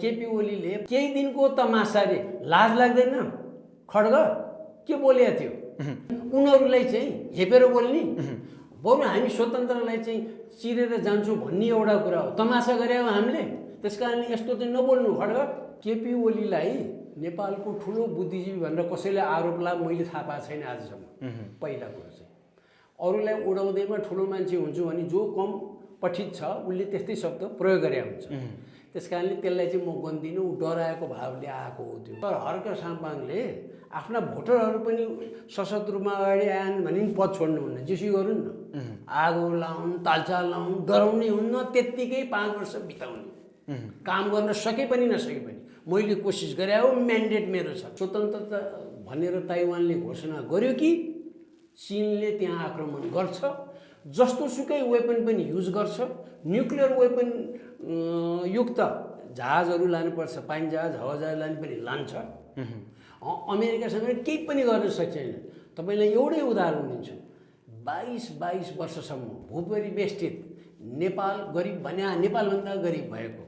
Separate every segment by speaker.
Speaker 1: केपी ओलीले केही दिनको तमासाले लाज लाग्दैन खड्ग के बोलेको थियो उनीहरूलाई चाहिँ हेपेर बोल्ने बरु हामी स्वतन्त्रलाई चाहिँ चिरेर जान्छौँ भन्ने एउटा कुरा हो तमासा गरे हो हामीले त्यसकारणले यस्तो चाहिँ नबोल्नु खड्ग केपी ओलीलाई नेपालको ठुलो बुद्धिजीवी भनेर कसैले आरोप ला मैले थाहा पाएको छैन आजसम्म पहिला कुरो चाहिँ अरूलाई उडाउँदैमा ठुलो मान्छे हुन्छु भने जो कम पठित छ उसले त्यस्तै शब्द प्रयोग गरे हुन्छ त्यसकारणले त्यसलाई चाहिँ म गन्दिनँ ऊ डराएको भावले आएको हो त्यो तर हर्क साम्पाङले आफ्ना भोटरहरू पनि सशस्त्र रूपमा अगाडि आएन भने नि पद छोड्नुहुन्न जेसुकै गरून् न आगो लाउन् तालचाल लाउन् डराउनै हुन्न त्यत्तिकै 5 वर्ष बिताउने काम गर्न सके पनि नसके पनि मैले कोसिस गरे हो म्यान्डेट मेरो छ स्वतन्त्रता भनेर ताइवानले घोषणा गर्यो कि चीनले त्यहाँ आक्रमण गर्छ जस्तो सुकै वेपन पनि युज गर्छ न्युक्लियर वेपन युक्त जहाजहरू लानुपर्छ पाइन जहाज हावाजहाज लाने पनि लान्छ अमेरिकासँग केही पनि गर्न सक्दैन तपाईँलाई एउटै उदाहरण दिन्छु 22 वर्षसम्म भूपरिवेष्टित नेपाल गरिब भन्या नेपालभन्दा गरिब भएको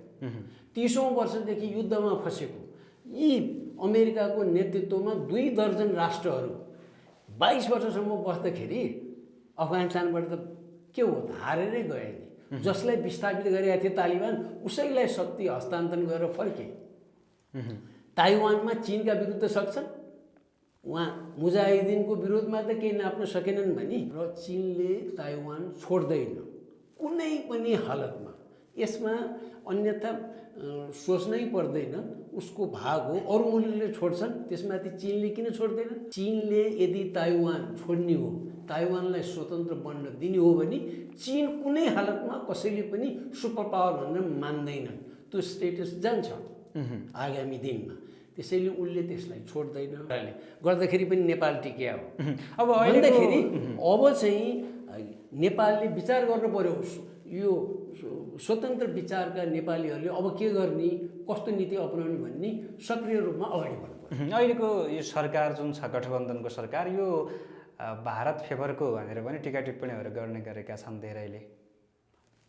Speaker 1: 30औं वर्षदेखि युद्धमा फसेको यी अमेरिकाको नेतृत्वमा 2 दर्जन राष्ट्रहरू 22 वर्षसम्म बस्दाखेरि अफगानिस्तानबाट त के हो हारेरै गए नि जसलाई विस्थापित गरेका थिए तालिबान उसैलाई शक्ति हस्तान्तरण गरेर फर्के ताइवानमा चीनका विरुद्ध सक्छन् उहाँ मुजाहिदिनको विरोधमा त केही नाप्न सकेनन् भने र चीनले ताइवान छोड्दैन कुनै पनि हालतमा यसमा अन्यथा सोच्नै पर्दैन उसको भाग हो अरू मुलुकले छोड्छन् त्यसमाथि चीनले किन छोड्दैन चीनले यदि ताइवान छोड्ने हो ताइवानलाई स्वतन्त्र बन्न दिने हो भने चीन कुनै हालतमा कसैले पनि सुपर पावर भनेर मान्दैनन् त्यो स्टेटस जान्छ आगामी दिनमा त्यसैले उसले त्यसलाई छोड्दैन गर्दाखेरि पनि नेपाल टिक्या हो अब भन्दाखेरि अब चाहिँ नेपालले विचार गर्नु पर्यो यो स्वतन्त्र विचारका नेपालीहरूले अब के गर्ने कस्तो नीति अपनाउने भन्ने सक्रिय रूपमा अगाडि बढ्नु
Speaker 2: अहिलेको यो सरकार जुन छ गठबन्धनको सरकार यो भारत फेभरको भनेर पनि टिका टिप्पणीहरू गर्ने गरेका छन् धेरैले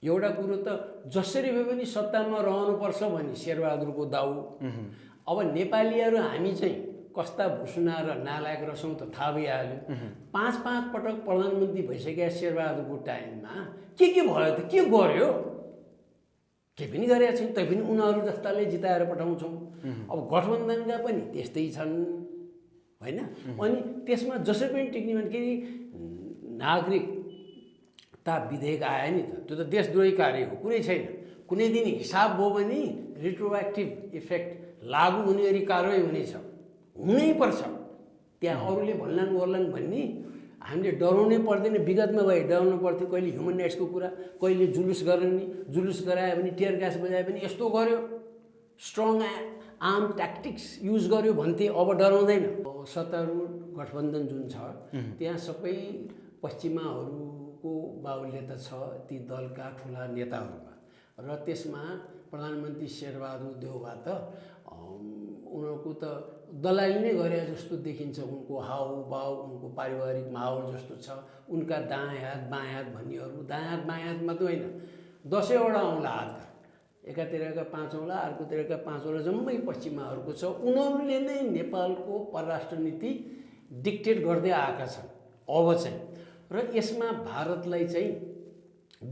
Speaker 1: एउटा कुरो त जसरी भए पनि सत्तामा रहनुपर्छ भने शेरबहादुरको दाउ अब नेपालीहरू हामी चाहिँ कस्ता भुसुना र नालायक रहेछौँ त थाहा भइहाल्यो 5 पटक प्रधानमन्त्री भइसकेका शेरबहादुरको टाइममा के भयो त के गर्यो के पनि गरेका छैन तै पनि उनीहरू जस्ताले जिताएर पठाउँछौँ अब गठबन्धनका पनि त्यस्तै छन् हैन अनि त्यसमा जसरी पनि टिक्ने भने के नागरिकता विधेयक आयो नि त त्यो त देशद्रोही कार्य हो कुनै छैन कुनै दिन हिसाब भयो भने रिट्रोएक्टिभ इफेक्ट लागू हुने गरी कारवाही हुनेछ हुनै पर्छ त्यहाँ अरूले भन्लान् गर्लान् भन्ने हामीले डराउनै पर्दैन विगतमा भए डराउनु पर्थ्यो कहिले ह्युमन राइट्सको कुरा कहिले जुलुस गर्ने जुलुस गरायो भने टियर ग्यास बजायो भने यस्तो गर्यो स्ट्रङ आर्म ट्याक्टिक्स युज गर्यो भन्थे अब डराउँदैन सत्तारूढ गठबन्धन जुन छ त्यहाँ सबै पश्चिमाहरूको बाहुल्यता छ ती दलका ठुला नेताहरूमा र त्यसमा प्रधानमन्त्री शेरबहादुर देउवा त उनीहरूको त दलाली नै गरे जस्तो देखिन्छ उनको हाउभाव उनको पारिवारिक माहौल जस्तो छ उनका दायाँ हात बायाँ हात भन्नेहरू दायाँ हात बायाँ हात मात्रै होइन 10वटा औँला हातका एकातिरका 5 औँला अर्कोतिरका 5 औँला जम्मै पश्चिमाहरूको छ उनीहरूले नै नेपालको परराष्ट्र नीति डिक्टेट गर्दै आएका छन् अब चाहिँ र यसमा भारतलाई चाहिँ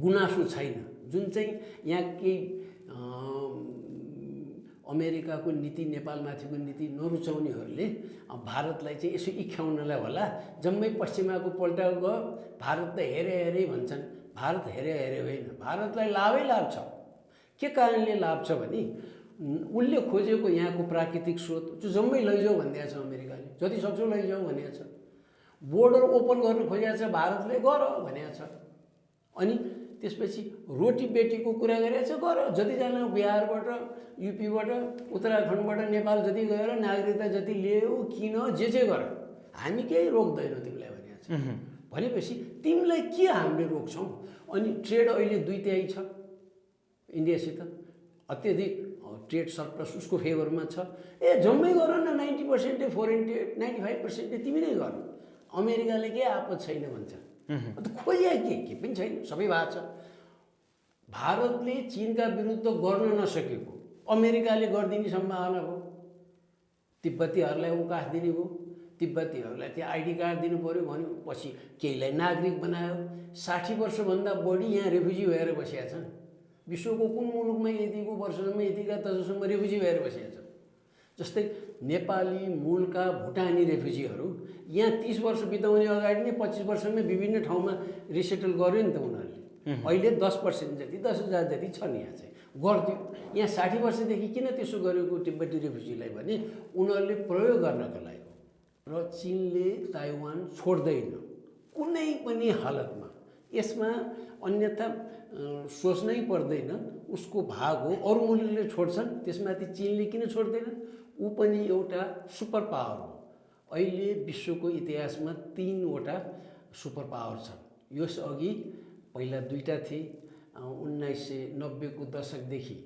Speaker 1: गुनासो छैन जुन चाहिँ यहाँ केही अमेरिकाको नीति नेपालमाथिको नीति नरुचाउनेहरूले भारतलाई चाहिँ यसो इख्याउनलाई होला जम्मै पश्चिमाको पल्टा गयो भारत त हेरे भन्छन् भारत हेरे होइन भारतलाई लाभै लाभ छ के कारणले लाभ छ भने उसले खोजेको यहाँको प्राकृतिक स्रोत जो जम्मै लैजाऊ भनिदिएको छ अमेरिकाले जति सक्छौ लैजाऊ भनेको छ बोर्डर ओपन गर्न खोजेको छ भारतले गर भनेको छ अनि त्यसपछि रोटी बेटीको कुरा गरेको छ गर जतिजना बिहारबाट युपीबाट उत्तराखण्डबाट नेपाल जति गएर नागरिकता जति लियो किन जे गर हामी केही रोक्दैनौँ तिमीलाई भनेको छ भनेपछि तिमीलाई के हामीले रोक्छौँ अनि ट्रेड अहिले 2/3 छ इन्डियासित अत्यधिक ट्रेड सरप्लस उसको फेभरमा छ जम्मै गर न 90% फरेन ट्रेड 95% तिमी नै गर अमेरिकाले के आपत छैन भन्छ अन्त खोजिया के पनि छैन सबै भएको छ भारतले चीनका विरुद्ध गर्न नसकेको अमेरिकाले गरिदिने सम्भावना भयो, तिब्बतीहरूलाई उकास दिने भयो, तिब्बतीहरूलाई त्यो आइडी कार्ड दिनु पऱ्यो भन्यो, पछि केहीलाई नागरिक बनायो। 60 वर्षभन्दा बढी यहाँ रेफ्युजी भएर बसेका छन्। विश्वको कुन मुलुकमा यतिको वर्षसम्म यतिका दशकसम्म रेफ्युजी भएर बसेका छन्। जस्तै नेपाली मूलका भुटानी रेफ्युजीहरू यहाँ 30 वर्ष बिताउने अगाडि नै 25 वर्षमै विभिन्न ठाउँमा रिसेटल गर्यो नि त उनीहरूले। अहिले 10% जति 10,000 जति छन् यहाँ चाहिँ गर्थ्यो। यहाँ 60 वर्षदेखि किन त्यसो गरेको तिब्बती रेफ्युजीलाई भने उनीहरूले प्रयोग गर्नका लागि र चीनले ताइवान छोड्दैन कुनै पनि हालतमा। यसमा अन्यथा सोच्नै पर्दैन, उसको भाग हो। अरू मुलुकले छोड्छन्, त्यसमाथि चीनले किन छोड्दैन? ऊ पनि एउटा सुपर पावर हो। अहिले विश्वको इतिहासमा 3वटा सुपर पावर छन्। यसअघि पहिला 2टा थिए। 1990 को दशकदेखि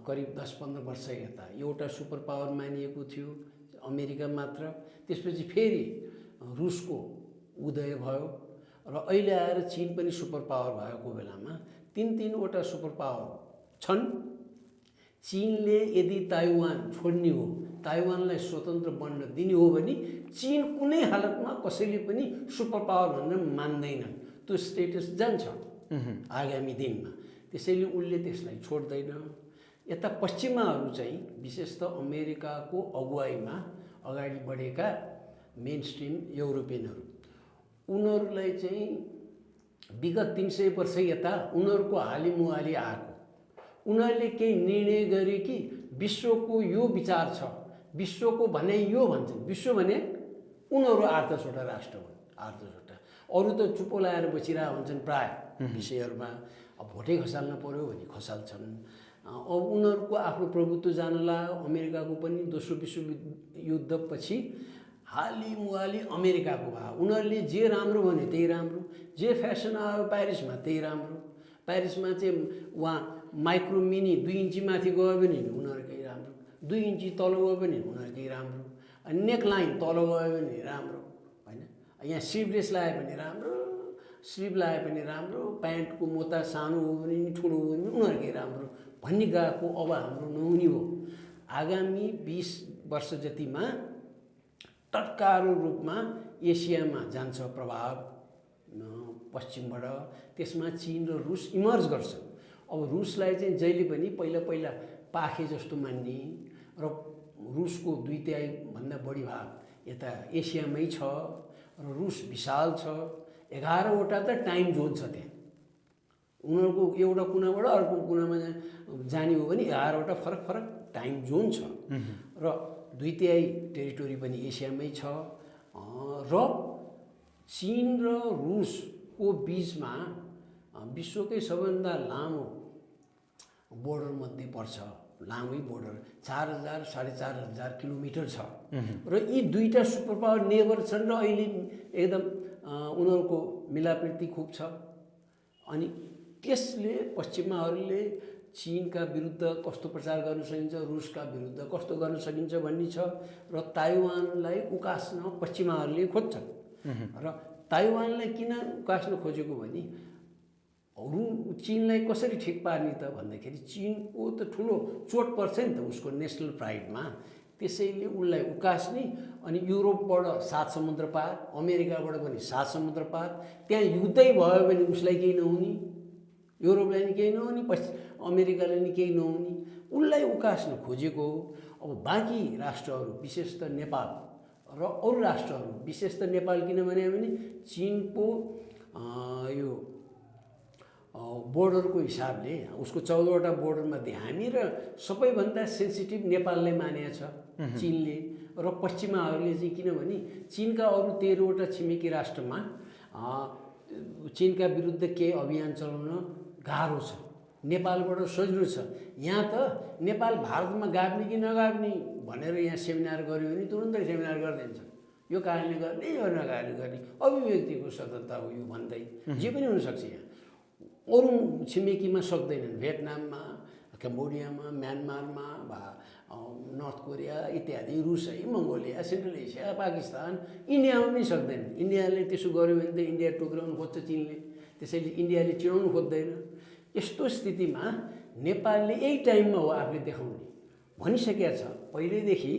Speaker 1: करिब 10-15 वर्ष यता एउटा सुपर पावर मानिएको थियो अमेरिका मात्र। त्यसपछि फेरि रुसको उदय भयो र अहिले आएर चीन पनि सुपर पावर भएको बेलामा 3-3वटा सुपर पावर छन्। चीनले यदि ताइवान छोड्ने हो, ताइवानलाई स्वतन्त्र बन्न दिने हो भने चीन कुनै हालतमा कसैले पनि सुपर पावर भनेर मान्दैनन्। त्यो स्टेटस जान्छ आगामी दिनमा। त्यसैले उसले त्यसलाई छोड्दैन। यता पश्चिमाहरू चाहिँ विशेषतः अमेरिकाको अगुवाईमा अगाडि बढेका मेन स्ट्रिम युरोपियनहरू, उनीहरूलाई चाहिँ विगत 300 वर्ष यता उनीहरूको हालिमुहाली आएको। उनीहरूले केही निर्णय गरे कि विश्वको यो विचार छ, विश्वको भने यो भन्छन्। विश्व भने उनीहरू 8-10वटा राष्ट्र हुन्, 8-10वटा। अरू त चुप्पो लाएर बसिरहेको हुन्छन् प्राय विषयहरूमा। अब भोटै खसाल्न पर्यो भने खसाल्छन्। अब उनीहरूको आफ्नो प्रभुत्व जान लाग्यो। अमेरिकाको पनि दोस्रो विश्वयुद्धपछि हालिमुहाली अमेरिकाको भयो। उनीहरूले जे राम्रो भन्यो त्यही राम्रो, जे फ्यासन आयो प्यारिसमा त्यही राम्रो। प्यारिसमा चाहिँ वहाँ माइक्रो मिनी 2 इन्ची माथि गयो भने उनीहरूकै राम्रो, 2 इन्ची तल गयो भने उनीहरूकै राम्रो। अनि नेक लाइन तल गयो भने राम्रो होइन। यहाँ स्लिभलेस लगायो भने राम्रो, स्लिभ लगायो भने राम्रो, प्यान्टको मोता सानो हो भने ठुलो हो भने उनीहरूकै राम्रो भन्ने गएको। अब हाम्रो नहुने हो। आगामी 20 वर्ष जतिमा तत्काल रूपमा एसियामा जान्छ प्रभाव पश्चिमबाट। त्यसमा चीन र रुस इमर्ज गर्छ। अब रुसलाई चाहिँ जहिले पनि पहिला पाखे जस्तो मान्ने र रुसको 2/3 भन्दा बढी भाग यता एसियामै छ र रुस विशाल छ। 11वटा त टाइम जोन छ त्यहाँ। उनीहरूको एउटा कुनाबाट अर्को कुनामा जाने हो भने 11वटा फरक टाइम जोन छ र 2/3 टेरिटोरी पनि एसियामै छ। र चीन र रुसको बिचमा विश्वकै सबैभन्दा लामो बोर्डर मध्ये पर्छ। लामै बोर्डर 4000 4500 किलोमिटर छ र यी 2टा सुपर पावर नेबर छन् र अहिले एकदम उनीहरूको मिलाप्रीति खुब छ। अनि त्यसले पश्चिमाहरूले चीनका विरुद्ध कस्तो प्रचार गर्न सकिन्छ, रुसका विरुद्ध कस्तो गर्न सकिन्छ भन्ने छ। र ताइवानलाई उकास्न पश्चिमाहरूले खोज्छन्। र ताइवानलाई किन उकास्न खोजेको भने चीनलाई कसरी ठिक पार्ने त भन्दाखेरि चीनको त ठुलो चोट पर्छ नि त उसको नेसनल प्राइडमा। त्यसैले उसलाई उकास्ने। अनि युरोपबाट 7 समुद्र पार, अमेरिकाबाट पनि 7 समुद्र पार। त्यहाँ युद्धै भयो भने उसलाई केही नहुने, युरोपलाई नि केही नहुने, अमेरिकालाई नि केही नहुने। उसलाई उकास्न खोजेको हो। अब बाँकी राष्ट्रहरू विशेषतः नेपाल र अरू राष्ट्रहरू, विशेषतः नेपाल किन भने चीनको यो बोर्डरको हिसाबले उसको 14वटा बोर्डरमध्ये हामी र सबैभन्दा सेन्सिटिभ नेपाललाई मानेको छ चीनले। र पश्चिमाहरूले चाहिँ किनभने चीनका अरू 13वटा छिमेकी राष्ट्रमा चीनका विरुद्ध केही अभियान चलाउन गाह्रो छ। नेपालबाट सजिलो छ। यहाँ त नेपाल भारतमा गाभ्ने कि नगाभ्ने भनेर यहाँ सेमिनार गऱ्यो भने तुरुन्तै सेमिनार गरिदिन्छ। यो कारणले गर्ने, यो नकारणले गर्ने, अभिव्यक्तिको स्वतन्त्रता हो यो भन्दै जे पनि हुनसक्छ। यहाँ अरू छिमेकीमा सक्दैनन्। भियतनाममा, कम्बोडियामा, म्यानमारमा, नर्थ कोरिया इत्यादि, रुस है, मङ्गोलिया, सेन्ट्रल एसिया, पाकिस्तान, इन्डियामा पनि सक्दैन। इन्डियाले त्यसो गर्यो भने त इन्डिया टुक्राउनु खोज्छ चीनले। त्यसैले इन्डियाले चिनाउनु खोज्दैन। यस्तो स्थितिमा नेपालले यही टाइममा हो आफूले देखाउने भनिसकेका छ पहिल्यैदेखि।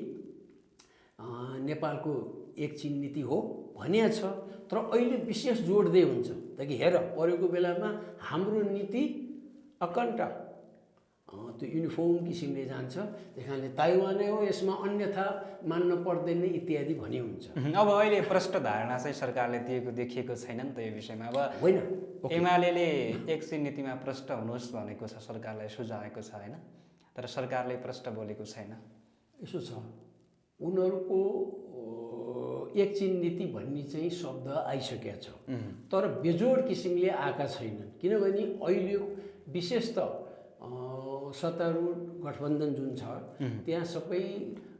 Speaker 1: नेपालको एक चिन नीति हो भनिएको छ, तर अहिले विशेष जोड दिए हुन्छ त कि हेर परेको बेलामा हाम्रो नीति अकण्ठ त्यो युनिफर्म किसिमले जान्छ, त्यस कारणले ताइवानै हो यसमा अन्यथा मान्न पर्दैन इत्यादि भनी हुन्छ।
Speaker 2: अब अहिले प्रष्ट धारणा चाहिँ सरकारले दिएको देखिएको छैन नि त यो विषयमा। अब
Speaker 1: होइन,
Speaker 2: एमाले एक चिन नीतिमा प्रष्ट हुनुहोस् भनेको छ, सरकारलाई सुझाएको छ होइन, तर सरकारले प्रष्ट बोलेको छैन।
Speaker 1: यसो छ उनीहरूको एक चिन नीति भन्ने चाहिँ शब्द आइसकेको छ, तर बेजोड किसिमले आएका छैनन्। किनभने अहिले विशेष त सत्तारूढ गठबन्धन जुन छ त्यहाँ सबै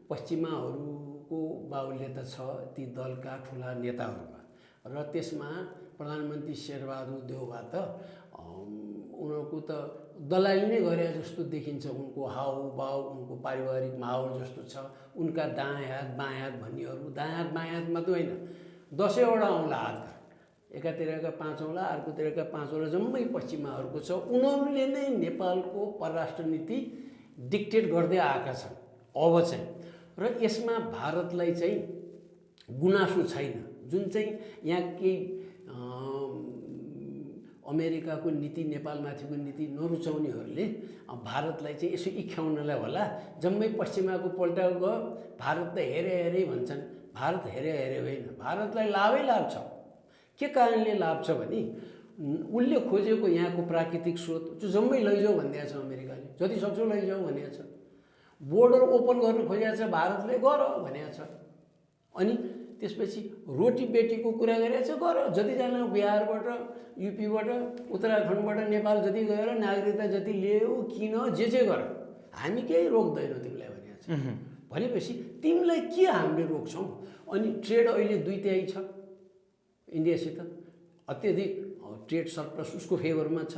Speaker 1: पश्चिमाहरूको बाहुल्यता छ ती दलका ठुला नेताहरूमा, र त्यसमा प्रधानमन्त्री शेरबहादुर देउवा त उनीहरूको त दलाली नै गरे जस्तो देखिन्छ। उनको हाउभाउ, उनको पारिवारिक माहौल जस्तो छ। उनका दायाँ हात बायाँ हात भन्नेहरू, दायाँ हात बायाँ हात मात्रै होइन 10वटा औँला हातका, एकातिरका 5 औँला अर्कोतिरका 5 औँला जम्मै पश्चिमाहरूको छ। उनीहरूले नै नेपालको परराष्ट्र नीति डिक्टेट गर्दै आएका छन् अब चाहिँ, र यसमा भारतलाई चाहिँ गुनासो छैन। जुन चाहिँ यहाँ केही अमेरिकाको नीति नेपालमाथिको नीति नरुचाउनेहरूले भारतलाई चाहिँ यसो इख्याउनलाई होला जम्मै पश्चिमाको पल्टा गयो, भारत त हेरे हेरे भन्छन्। भारत हेरे हेरे होइन, भारतलाई लाभै लाभ छ। के कारणले लाभ छ भने उसले खोजेको यहाँको प्राकृतिक स्रोत जो जम्मै लैजाऊ भनिदिएको छ अमेरिकाले, जति सक्छौ लैजाऊ भनेको छ। बोर्डर ओपन गर्न खोजेको छ भारतले, गर भनेको छ। अनि त्यसपछि रोटी बेटीको कुरा गरेको छ, गर। जतिजना बिहारबाट युपीबाट उत्तराखण्डबाट नेपाल जति गएर नागरिकता जति लियो किन जे गर, हामी केही रोक्दैनौँ तिमीलाई भनेको छ। भनेपछि तिमीलाई के हामीले रोक्छौँ? अनि ट्रेड अहिले 2/3 छ इन्डियासित, अत्यधिक ट्रेड सरप्लस उसको फेभरमा छ।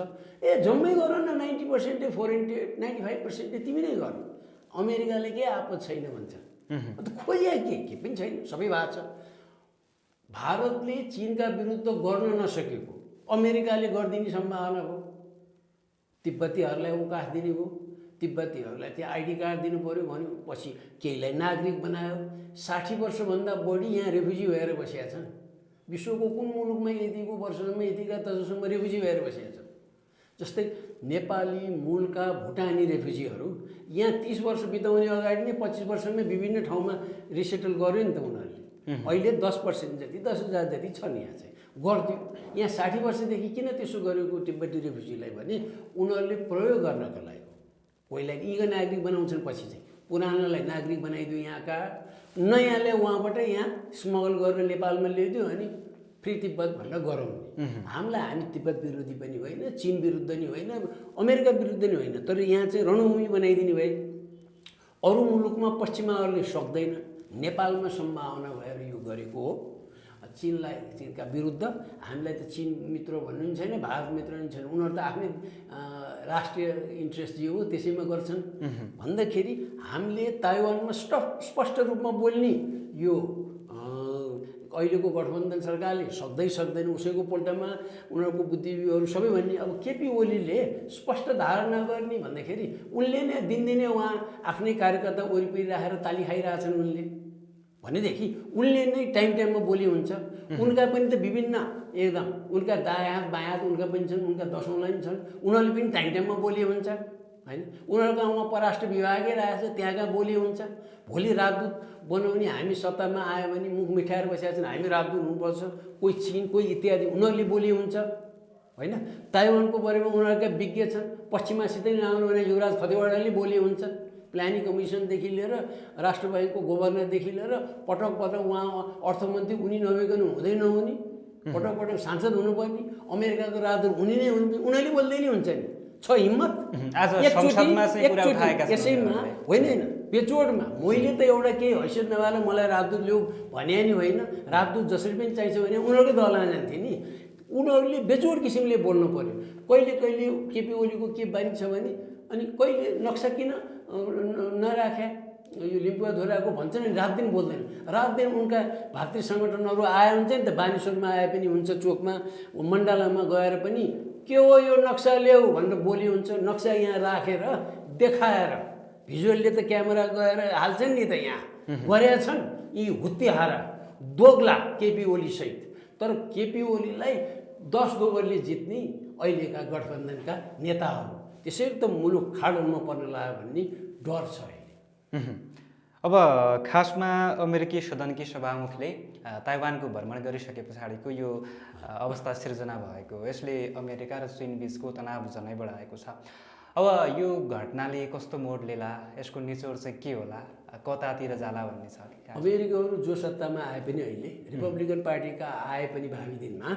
Speaker 1: जम्मै गर न 90% फरेन ट्रेड 95% तिमी नै गर, अमेरिकाले के आपत छैन भन्छ। अन्त खोजे के पनि छैन, सबै भएको छ। भारतले चीनका विरुद्ध गर्न नसकेको अमेरिकाले गरिदिने सम्भावना भयो। तिब्बतीहरूलाई अवकाश दिने भयो, तिब्बतीहरूलाई त्यहाँ आइडी कार्ड दिनु पऱ्यो भन्यो, पछि केहीलाई नागरिक बनायो। 60 वर्षभन्दा बढी यहाँ रेफ्युजी भएर बसेका छन्। विश्वको कुन मुलुकमा यतिको वर्षसम्म यतिका तजसम्म रेफ्युजी भएर बसेका छन्? जस्तै नेपाली मूलका भुटानी रेफ्युजीहरू यहाँ 30 वर्ष बिताउने अगाडि नै 25 वर्षमै विभिन्न ठाउँमा रिसेटल गर्यो नि त उनीहरूले। अहिले 10% जति 10,000 जति छन् यहाँ चाहिँ गर्थ्यो। यहाँ 60 वर्षदेखि किन त्यसो गरेको तिब्बती रेफ्युजीलाई भने उनीहरूले प्रयोग गर्नको लागि हो। कोहीलाई इग नागरिक बनाउँछन्, पछि चाहिँ पुरानोलाई नागरिक बनाइदियो यहाँका, नयाँले उहाँबाट यहाँ स्मगल गरेर नेपालमा ल्याइदियो अनि फ्री तिब्बत भनेर गराउने। हामी तिब्बत विरोधी पनि होइन, चीन विरुद्ध नि होइन, अमेरिका विरुद्ध नि होइन, तर यहाँ चाहिँ रणभूमि बनाइदिने भए अरू मुलुकमा पश्चिमाहरूले सक्दैन, नेपालमा सम्भावना भएर यो गरेको हो। चीनलाई, चीनका विरुद्ध हामीलाई त चीन मित्र भन्नु पनि छैन, भारत मित्र पनि छैन, उनीहरू त आफ्नै राष्ट्रिय इन्ट्रेस्ट जे हो त्यसैमा गर्छन्। भन्दाखेरि हामीले ताइवानमा स्पष्ट रूपमा बोल्ने यो अहिलेको गठबन्धन सरकारले सक्दैन, उसैको पल्टामा उनीहरूको बुद्धिजीवीहरू सबै भन्ने। अब केपी ओलीले स्पष्ट धारणा गर्ने भन्दाखेरि उनले नै दिनदिनै उहाँ आफ्नै कार्यकर्ता वरिपरि राखेर ताली खाइरहेछन् उनले भनेदेखि उनले नै टाइममा बोली हुन्छ। उनका पनि त विभिन्न एकदम उनका दायाँ हात बायाँ हात उनका पनि छन्, उनका 10 औँला पनि छन्, उनीहरूले पनि टाइममा बोली हुन्छ होइन। उनीहरूको गाउँमा परराष्ट्र विभागै रहेछ, त्यहाँका बोली हुन्छ। भोलि राजदूत बनाउने हामी सत्तामा आयो भने मुख मिठाएर बसेका छन्, हामी राजदूत हुनुपर्छ, कोही चीन कोही इत्यादि उनीहरूले बोली हुन्छ होइन। ताइवानको बारेमा उनीहरूका विज्ञ छन्, पश्चिमासितै नआउनु भने युवराज खतिवडाले बोली हुन्छ। प्लानिङ कमिसनदेखि लिएर राष्ट्र ब्याङ्कको गभर्नरदेखि लिएर पटक उहाँ अर्थमन्त्री उनी नभइकन हुँदै नहुने, पटक सांसद हुनुपर्ने, अमेरिकाको राजदूत उनी नै हुनु, उनीहरूले बोल्दै नै हुन्छ नि। छ हिम्मत यसैमा होइन बेचोडमा। मैले त एउटा केही हैसियत नभएर मलाई राजदूत ल्याऊ भने नि होइन, राजदूत जसरी पनि चाहिन्छ भने उनीहरूकै दलमा जान्थे नि। उनीहरूले बेचोड किसिमले बोल्नु पर्यो। कहिले केपी ओलीको के बानी छ भने अनि कहिले नक्सा किन नराखे यो लिम्बुवा धोराको भन्छ नि, रात दिन बोल्दैन। रात दिन उनका भातृ सङ्गठनहरू आए हुन्छ नि त, बानेश्वरमा आए पनि हुन्छ, चोकमा मण्डलामा गएर पनि के हो यो नक्सा ल्याऊ भनेर बोली हुन्छ। नक्सा यहाँ राखेर देखाएर भिजुअलले त क्यामेरा गएर हाल्छन् नि त, यहाँ गरेका छन् यी हुत्तेहारा दोग्ला केपी ओली सहित। तर केपी ओलीलाई 10 ओभरले जित्ने अहिलेका गठबन्धनका नेताहरू, त्यसरी त मुलुक खाडलमा पर्न लाग्यो भन्ने डर छ अहिले।
Speaker 2: अब खासमा अमेरिकी सदनकी सभामुखले ताइवानको भ्रमण गरिसके पछाडिको यो अवस्था सिर्जना भएको, यसले अमेरिका र चीन बिचको तनाव झनै बढाएको छ। अब यो घटनाले कस्तो मोड लिएला, यसको निचोड चाहिँ के होला, कतातिर जाला भन्ने छ?
Speaker 1: अमेरिकाहरू जो सत्तामा आए पनि अहिले रिपब्लिकन पार्टीका आए पनि भावी दिनमा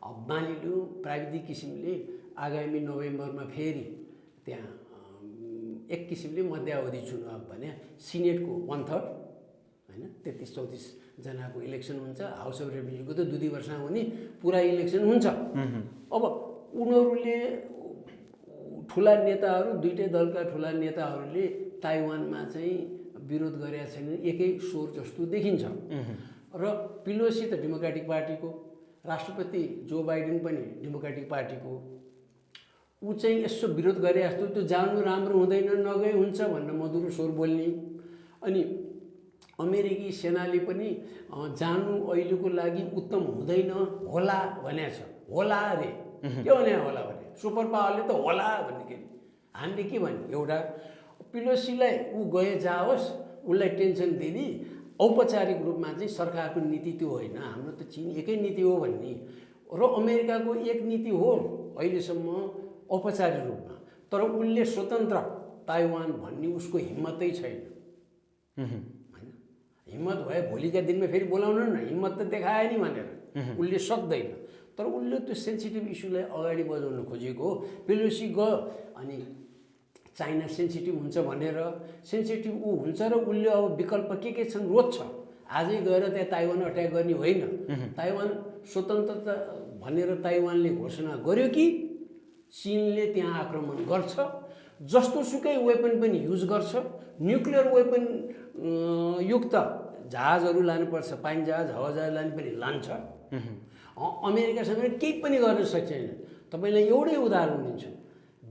Speaker 1: अब मानिलियो प्राविधिक किसिमले आगामी नोभेम्बरमा फेरि त्यहाँ एक किसिमले मध्यावधि चुनाव भने सिनेटको 1/3 होइन 33-34 जनाको इलेक्सन हुन्छ। हाउस अफ रिप्रेजेन्टेटिभको त 2 वर्षमा हुने पुरा इलेक्सन हुन्छ। अब उनीहरूले ठुला नेताहरू, दुईटै दलका ठुला नेताहरूले ताइवानमा चाहिँ विरोध गरेका छैनन्, एकै स्वर जस्तो देखिन्छ। र पेलोसी त डेमोक्रेटिक पार्टीको, राष्ट्रपति जो बाइडेन पनि डेमोक्रेटिक पार्टीको, ऊ चाहिँ यसो विरोध गरे जस्तो त्यो जानु राम्रो हुँदैन, नगए हुन्छ भनेर मधुरो स्वर बोल्ने। अनि अमेरिकी सेनाले पनि जानु अहिलेको लागि उत्तम हुँदैन होला भनेको छ। होला अरे के भने होला भने सुपर पावरले त होला भन्ने के, हामीले के भन्ने, एउटा पेलोसीलाई ऊ गए जाओस्, उसलाई टेन्सन दिने, औपचारिक रूपमा चाहिँ सरकारको नीति त्यो होइन, हाम्रो त चीन एकै नीति हो भन्ने। र अमेरिकाको एक नीति हो अहिलेसम्म औपचारिक रूपमा, तर उसले स्वतन्त्र ताइवान भन्ने उसको हिम्मतै छैन होइन। हिम्मत भए भोलिका दिनमा फेरि बोलाउनु न, हिम्मत त देखाए नि भनेर उसले सक्दैन। तर उसले त्यो सेन्सिटिभ इस्युलाई अगाडि बढाउन खोजेको हो। पेलोसी गयो अनि चाइना सेन्सिटिभ हुन्छ भनेर, सेन्सिटिभ ऊ हुन्छ र उसले अब विकल्प के छन् रोज्छ। आजै गएर त्यहाँ ताइवान अट्याक गर्ने होइन, ताइवान स्वतन्त्रता भनेर ताइवानले घोषणा गर्यो कि चीनले त्यहाँ आक्रमण गर्छ, जस्तो सुकै वेपन पनि युज गर्छ, न्युक्लियर वेपन युक्त जहाजहरू लानुपर्छ, पाइन जहाज हवाईजहाज लाने पनि लान्छ। अमेरिकासँग केही पनि गर्न सक्दैन। तपाईँलाई एउटै उदाहरण दिन्छु,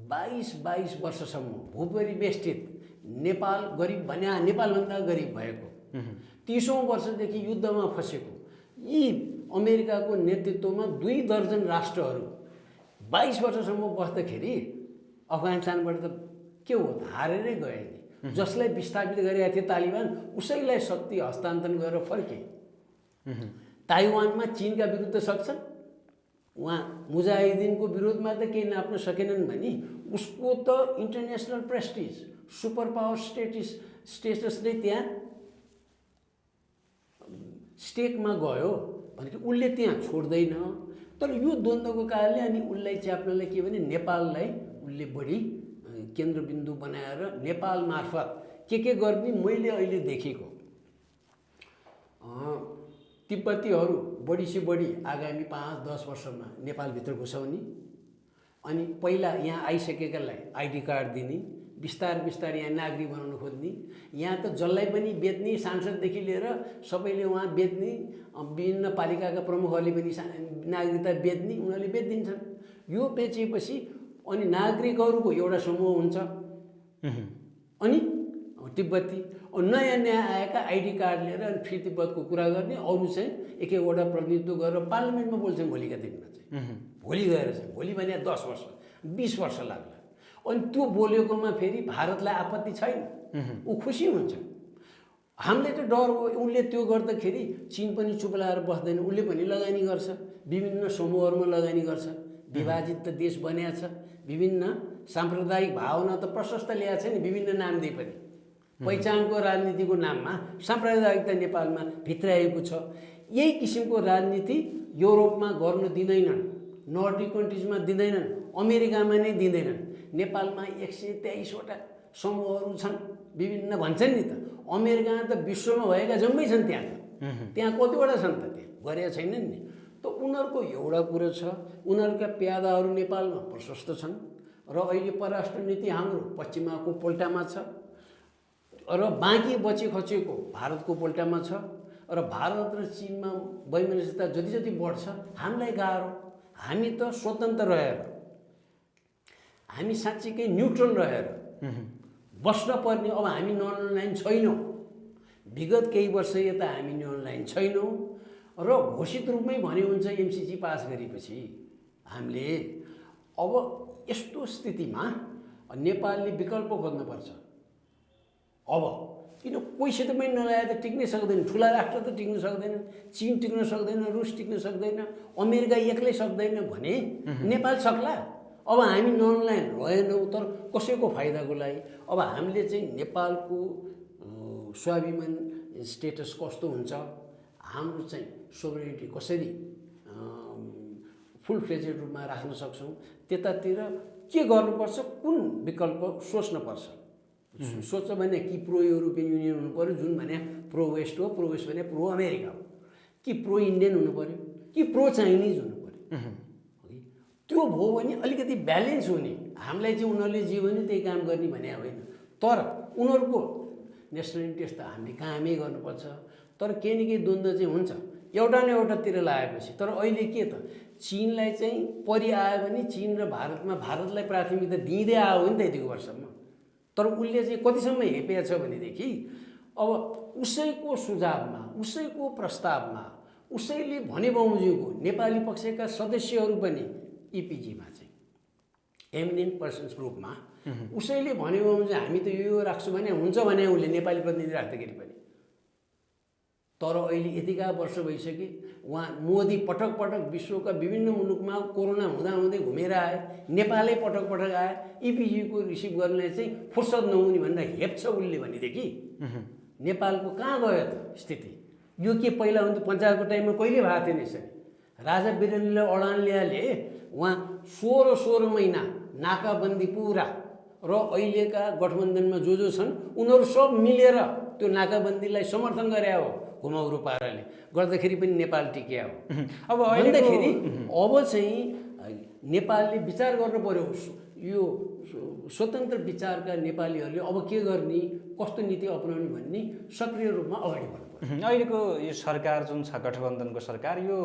Speaker 1: 22 वर्षसम्म भूपरिवेष्टित नेपाल गरिब भने, नेपालभन्दा गरिब भएको 30औं वर्षदेखि युद्धमा फँसेको यी अमेरिकाको नेतृत्वमा 2 दर्जन राष्ट्रहरू 22 वर्षसम्म बस्दाखेरि अफगानिस्तानबाट त के हो हारेरै गए नि। जसलाई विस्थापित गरेका थिए तालिबान, उसैलाई शक्ति हस्तान्तरण गरेर फर्के। ताइवानमा चीनका विरुद्ध सक्छन्, उहाँ मुजाहिदिनको विरोधमा त केही नाप्न सकेनन् भने उसको त international prestige, super power status नै त्यहाँ स्टेकमा गयो भने उसले त्यहाँ छोड्दैन। तर यो द्वन्द्वको कारणले अनि उसलाई च्याप्नलाई के भने नेपाललाई उसले बढी केन्द्रबिन्दु बनाएर नेपाल मार्फत के गर्ने मैले अहिले देखेको तिब्बतीहरू बढीसे बढी आगामी 5-10 वर्षमा नेपालभित्र घुसाउने, अनि पहिला यहाँ आइसकेकालाई आइडी कार्ड दिने, बिस्तार यहाँ नागरिक बनाउन खोज्ने, यहाँ त जसलाई पनि बेच्ने, सांसददेखि लिएर सबैले उहाँ बेच्ने, विभिन्न पालिकाका प्रमुखहरूले पनि नागरिकता बेच्ने, उनीहरूले बेचिदिन्छन्। यो बेचेपछि अनि नागरिकहरूको एउटा समूह हुन्छ, अनि तिब्बती नयाँ आएका आइडी कार्ड लिएर अनि फेरि तिब्बतको कुरा गर्ने, अरू चाहिँ एक-एकवटा प्रतिनिधित्व गरेर पार्लियामेन्टमा बोल्छन् भोलिका दिनमा चाहिँ। भोलि गएर चाहिँ, भोलि भने 10 वर्ष 20 वर्ष लाग्ला। अनि त्यो बोलेकोमा फेरि भारतलाई आपत्ति छैन, ऊ खुसी हुन्छ। हामीले त डर हो, उसले त्यो गर्दाखेरि चीन पनि चुप लाएर बस्दैन, उसले पनि लगानी गर्छ, विभिन्न समूहहरूमा लगानी गर्छ। विभाजित त देश बनिएको छ, विभिन्न साम्प्रदायिक भावना त प्रशस्त ल्याएको छ नि, विभिन्न नाम दिए पनि पहिचानको राजनीतिको नाममा साम्प्रदायिकता नेपालमा भित्राएको छ। यही किसिमको राजनीति युरोपमा गर्न दिँदैनन्, नर्डिक कन्ट्रिजमा दिँदैनन्, अमेरिकामा नै दिँदैनन्। नेपालमा 123वटा समूहहरू छन्, विभिन्न भन्छन् नि त। अमेरिकामा त विश्वमा भएका जम्मै छन्, त्यहाँ कतिवटा छन् त, त्यहाँ गरेका छैनन् नि। त उनीहरूको एउटा कुरो छ, उनीहरूका प्यादाहरू नेपालमा प्रशस्त छन् र अहिले परराष्ट्र नीति हाम्रो पश्चिमाको पोल्टामा छ र बाँकी बचे खचेको भारतको पोल्टामा छ। र भारत र चीनमा वैमनस्यता जति बढ्छ हामीलाई गाह्रो। हामी त स्वतन्त्र रहेर हामी साँच्चीकै न्युट्रल रहेर बस्न पर्ने। अब हामी नन अनलाइन छैनौँ, विगत केही वर्ष यता हामी नन अनलाइन छैनौँ र घोषित रूपमै भन्यो हुन्छ एमसिसी पास गरेपछि हामीले अब यस्तो स्थितिमा नेपालले विकल्प खोज्नुपर्छ। अब किन पैसा त पनि नलाए त टिक्नै सक्दैन, ठुला राष्ट्र त टिक्न सक्दैन, चीन टिक्न सक्दैन, रुस टिक्न सक्दैन, अमेरिका एक्लै सक्दैन भने नेपाल सक्ला। अब हामी नन अनलाइन रहेनौँ तर कसैको फाइदाको लागि अब हामीले चाहिँ नेपालको स्वाभिमान स्टेटस कस्तो हुन्छ, हाम्रो चाहिँ सोभरेनिटी कसरी फुल फ्लेजेड रूपमा राख्न सक्छौँ, त्यतातिर के गर्नुपर्छ, कुन विकल्प सोच्नुपर्छ। सोच्छ भने कि प्रो युरोपियन युनियन हुनु पऱ्यो, जुन भने प्रो वेस्ट हो, प्रो वेस्ट भने प्रो अमेरिका हो, कि प्रो इन्डियन हुनु पऱ्यो, कि प्रो चाइनिज हुनु पऱ्यो। त्यो भयो भने अलिकति ब्यालेन्स हुने। हामीलाई चाहिँ उनीहरूले जे भने त्यही काम गर्ने भने होइन, तर उनीहरूको नेसनल इन्ट्रेस्ट त हामीले कामै गर्नुपर्छ। तर केही न केही द्वन्द्व चाहिँ हुन्छ एउटा न एउटातिर लागेपछि। तर अहिले के त चीनलाई चाहिँ परिआयो भने चीन र भारतमा भारतलाई प्राथमिकता दिँदै आयो नि त यतिको वर्षमा। तर उसले चाहिँ कतिसम्म हेपेको छ भनेदेखि अब उसैको सुझावमा, उसैको प्रस्तावमा, उसैले भने बमोजिमको नेपाली पक्षका सदस्यहरू पनि इपिजीमा चाहिँ एमिनेन्ट पर्सन्स ग्रुपमा उसैले भने बमोजिम हामी त यो राख्छौँ भने हुन्छ भने उसले नेपाली प्रतिनिधि राख्दाखेरि पनि। तर अहिले यतिका वर्ष भइसके उहाँ मोदी पटक पटक विश्वका विभिन्न मुलुकमा कोरोना हुँदाहुँदै घुमेर आए, नेपालै पटक पटक आए, इपिजीको रिसिभ गर्नलाई चाहिँ फुर्सद नहुने भनेर हेप्छ उसले भनेदेखि नेपालको कहाँ गयो त स्थिति। यो के पहिला हुन्थ्यो पञ्चायतको टाइममा कहिले भएको थिएन यसरी। राजा वीरेन्द्र अडानले उहाँ 16 महिना नाकाबन्दी पुरा र अहिलेका गठबन्धनमा जो छन् उनीहरू सब मिलेर त्यो नाकाबन्दीलाई समर्थन गरे हो घुमाउरो पाराले गर्दाखेरि पनि नेपाल टिक्या हो। अब भन्दाखेरि अब चाहिँ नेपालले विचार गर्नु पर्यो, यो स्वतन्त्र विचारका नेपालीहरूले अब के गर्ने, कस्तो नीति अपनाउने भन्ने सक्रिय रूपमा अगाडि बढ्नु पर्यो।
Speaker 2: अहिलेको यो सरकार जुन छ गठबन्धनको सरकार यो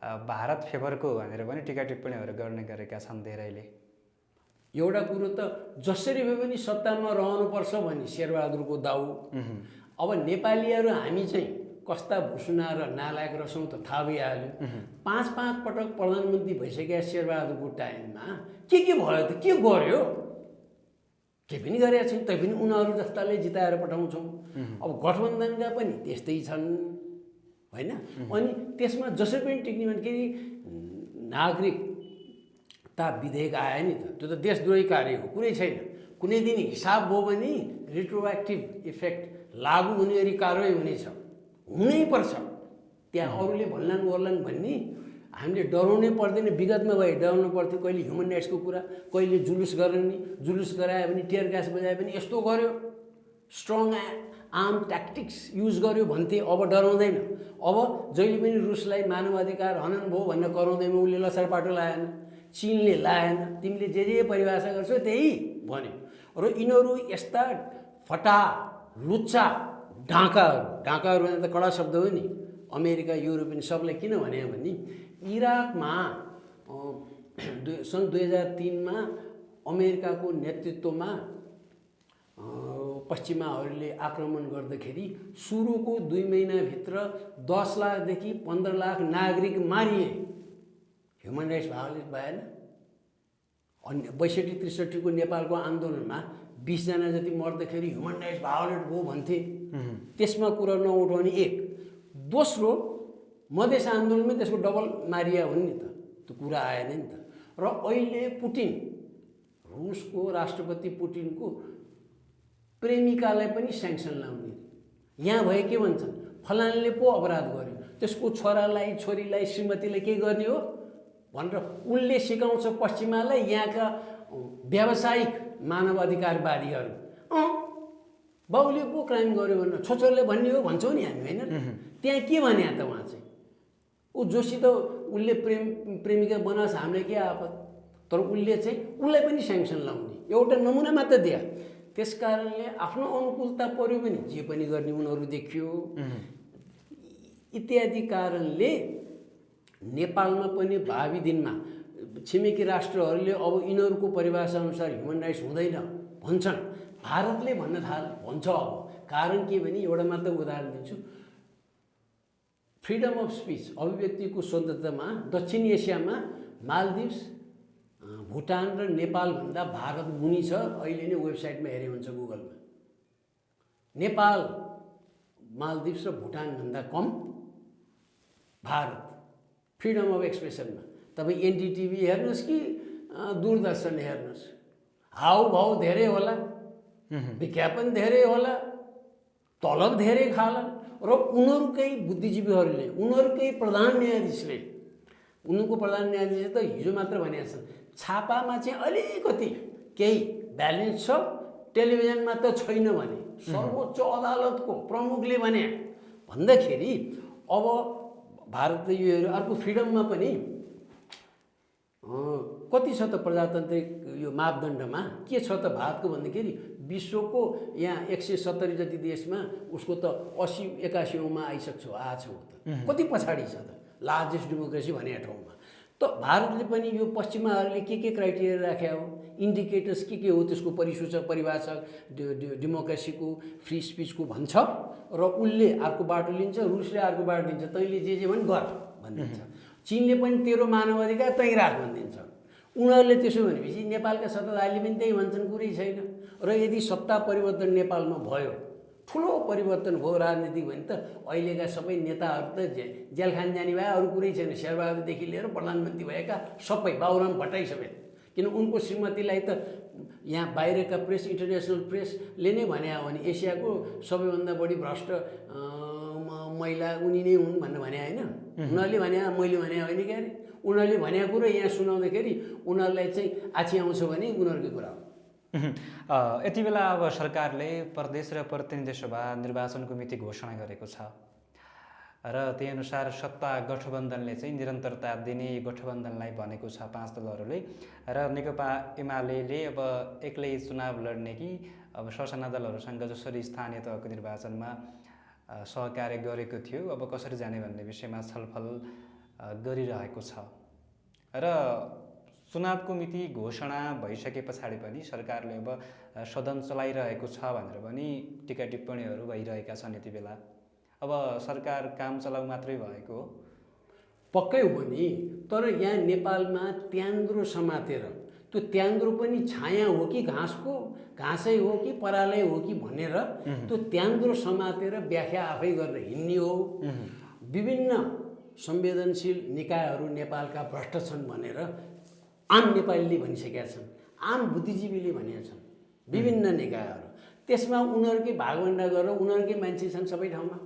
Speaker 2: भारत फेभरको भनेर पनि टिका टिप्पणीहरू गर्ने गरेका छन् धेरैले।
Speaker 1: एउटा कुरो त जसरी भए पनि सत्तामा रहनुपर्छ भन्ने शेरबहादुरको दाउ। अब नेपालीहरू हामी चाहिँ कस्ता भुसुना र नालायक रहेछौँ त थाहा भइहाल्यो। 5 पटक प्रधानमन्त्री भइसकेका शेरबहादुरको टाइममा के भयो त, के गर्यो, के पनि गरेका छैन। तैपनि उनीहरू जस्ताले जिताएर पठाउँछौँ। अब गठबन्धनका पनि त्यस्तै छन् होइन। अनि त्यसमा जसरी पनि टिक्ने भने के नागरिकता विधेयक आयो नि त, त्यो त देशद्रोही कार्य हो, कुनै छैन। कुनै दिन हिसाब भयो भने रिट्रोएक्टिभ इफेक्ट लागू हुने गरी कारवाही हुनेछ, हुनैपर्छ। त्यहाँ अरूले भन्लान् गर्लान् भन्ने हामीले डराउनै पर्दैन। विगतमा भए डराउनु पर्थ्यो, कहिले ह्युमन राइट्सको कुरा, कहिले जुलुस गर्ने, जुलुस गरायो भने टियर ग्यास बजायो भने यस्तो गर्यो, स्ट्रङ आर्म ट्याक्टिक्स युज गर्यो भन्थे। अब डराउँदैन। अब जहिले पनि रुसलाई मानवाधिकार हनन भयो भनेर कराउँदैमा उसले लसार पाटो लाएन, चीनले लाएन। तिमीले जे परिभाषा गर्छौ त्यही भन्यो। र यिनीहरू यस्ता फटा लुच्चा ढाकाहरू भने त कडा शब्द हो नि। अमेरिका युरोपियन सबलाई किन भने इराकमा सन् 2003मा अमेरिकाको नेतृत्वमा पश्चिमाहरूले आक्रमण गर्दाखेरि सुरुको 2 महिनाभित्र 10 लाखदेखि 15 लाख नागरिक मारिए। ह्युमन राइट्स भायोलेट भएन। अनि 62-63 को नेपालको आन्दोलनमा 20 जना जति मर्दाखेरि ह्युमन राइट्स भायोलेट भयो भन्थे। त्यसमा कुरा नउठाउने एक। दोस्रो मधेस आन्दोलनमै त्यसको डबल मारिया हुन् नि त, त्यो कुरा आएन नि त। र अहिले पुटिन, रुसको राष्ट्रपति पुटिनको प्रेमिकालाई पनि स्याङ्सन लाउने। यहाँ भए के भन्छन्, फलानले पो अपराध गर्यो, त्यसको छोरालाई, छोरीलाई, श्रीमतीलाई के गर्ने हो भनेर उसले सिकाउँछ पश्चिमालाई। यहाँका व्यावसायिक मानवाधिकारवादीहरू बाउले पो क्राइम गर्यो भनेर छोरीले भन्ने हो भन्छौँ नि हामी होइन। त्यहाँ के भने त उहाँ चाहिँ ऊ जोसित उसले प्रेमिका बनाओस्, हामीलाई के आपत। तर उसले चाहिँ उसलाई पनि स्याङ्सन लाउने एउटा नमुना मात्र दिए। त्यस कारणले आफ्नो अनुकूलता पर्यो भने जे पनि गर्ने उनीहरू देखियो इत्यादि कारणले नेपालमा पनि भावी दिनमा छिमेकी राष्ट्रहरूले अब यिनीहरूको परिभाषाअनुसार ह्युमन राइट्स हुँदैन भन्छन्। भारतले भन्छ अब। कारण के भने एउटा मात्र उदाहरण दिन्छु। फ्रिडम अफ स्पिच, अभिव्यक्तिको स्वतन्त्रतामा दक्षिण एसियामा मालदिभ्स, भुटान र नेपालभन्दा भारत मुनि छ। अहिले नै वेबसाइटमा हेरे हुन्छ, गुगलमा। नेपाल, मालदिभ्स र भुटानभन्दा कम भारत फ्रिडम अफ एक्सप्रेसनमा। तपाईँ एनडीटिभी हेर्नुहोस् कि दूरदर्शन हेर्नुहोस्, हाउभाउ धेरै होला, विज्ञापन धेरै होला, तलब धेरै खाला र उनीहरूकै बुद्धिजीवीहरूले, उनीहरूकै प्रधान न्यायाधीशले, उनीहरूको प्रधान न्यायाधीशले त हिजो मात्र भनेका छन् छापामा चाहिँ अलिकति केही ब्यालेन्स छ, टेलिभिजनमा त छैन भने। सर्वोच्च अदालतको प्रमुखले भने भन्दाखेरि अब भारतले यो हेऱ्यो। अर्को फ्रिडममा पनि कति छ त प्रजातान्त्रिक यो मापदण्डमा के छ त भारतको भन्दाखेरि विश्वको यहाँ 170 जति देशमा उसको त 80-81औँमा आइसक्छ, आछ हो त। कति पछाडि छ त लार्जेस्ट डेमोक्रेसी भन्ने ठाउँमा। त भारतले पनि यो पश्चिमाहरूले के क्राइटेरिया राखे हो, इन्डिकेटर्स के हो त्यसको परिसूचक परिभाषक डेमोक्रेसीको, फ्री स्पिचको भन्छ र उसले अर्को बाटो लिन्छ, रुसले अर्को बाटो लिन्छ। तैँले जे भने गर भनिदिन्छ। चीनले पनि तेरो मानवाधिकार तै राख भनिदिन्छ। उनीहरूले त्यसो भनेपछि नेपालका सत्ताधारीले पनि त्यही भन्छन्, कुरै छैन। र यदि सत्ता परिवर्तन नेपालमा भयो, ठुलो परिवर्तन भयो राजनीतिक भने त अहिलेका सबै नेताहरू त जेल खान जाने भए, अरू कुरै छैन। शेरबहादुरदेखि लिएर प्रधानमन्त्री भएका सबै, बाबुराम भट्टराई समेत। किन उनको श्रीमतीलाई त यहाँ बाहिरका प्रेस, इन्टरनेसनल प्रेसले नै भने हो भने एसियाको सबैभन्दा बढी भ्रष्ट महिला उनी नै हुन् भनेर भने होइन। उनीहरूले भने, मैले भने होइन क्या अरे। उनीहरूले भनेको कुरो यहाँ सुनाउँदाखेरि उनीहरूलाई चाहिँ आछी आउँछ भने उनीहरूकै कुरा हो।
Speaker 2: यति बेला अब सरकारले प्रदेश र प्रतिनिधि सभा निर्वाचनको मिति घोषणा गरेको छ र त्यही अनुसार सत्ता गठबन्धनले चाहिँ निरन्तरता दिने गठबन्धनलाई भनेको छ 5 दलहरूले। र नेकपा एमाले अब एक्लै चुनाव लड्ने कि अब ससाना दलहरूसँग जसरी स्थानीय तहको निर्वाचनमा सहकार्य गरेको थियो, अब कसरी जाने भन्ने विषयमा छलफल गरिरहेको छ। र चुनावको मिति घोषणा भइसके पछाडि पनि सरकारले अब सदन चलाइरहेको छ भनेर पनि टिका टिप्पणीहरू भइरहेका छन् यति बेला। अब सरकार काम चलाउ मात्रै भएको हो?
Speaker 1: पक्कै हो नि। तर यहाँ नेपालमा त्यान्द्रो समातेर, त्यो त्यान्द्रो पनि छाया हो कि घाँसको, घाँसै हो कि परालै हो कि भनेर त्यो त्यान्द्रो समातेर व्याख्या आफै गरेर हिँड्ने हो। विभिन्न संवेदनशील निकायहरू नेपालका भ्रष्ट छन् भनेर आम नेपालीले भनिसकेका छन्, आम बुद्धिजीवीले भनेका छन्, विभिन्न निकायहरू। त्यसमा उनीहरूकै भागभण्डा गरेर उनीहरूकै मान्छे छन् सबै ठाउँमा।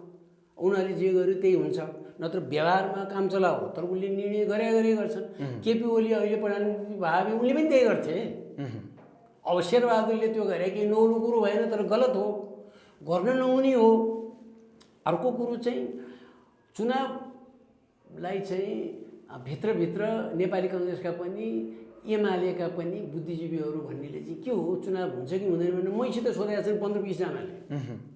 Speaker 1: उनीहरूले जे गर्यो त्यही हुन्छ, नत्र व्यवहारमा काम चलाओ। तर उसले निर्णय गरे गर्छन्। केपी ओली अहिले प्रधानमन्त्री भए उनले पनि त्यही गर्थे। अब शेरबहादुरले त्यो गरे कि नौलो कुरो भएन, तर गलत हो, गर्न नहुने हो। अर्को कुरो चाहिँ चुनावलाई चाहिँ भित्रभित्र नेपाली काङ्ग्रेसका पनि एमालेका पनि बुद्धिजीवीहरू भन्नेले चाहिँ के हो, चुनाव हुन्छ कि हुँदैन भनेर मैसित सोधेका छन् 15-20 जनाले है।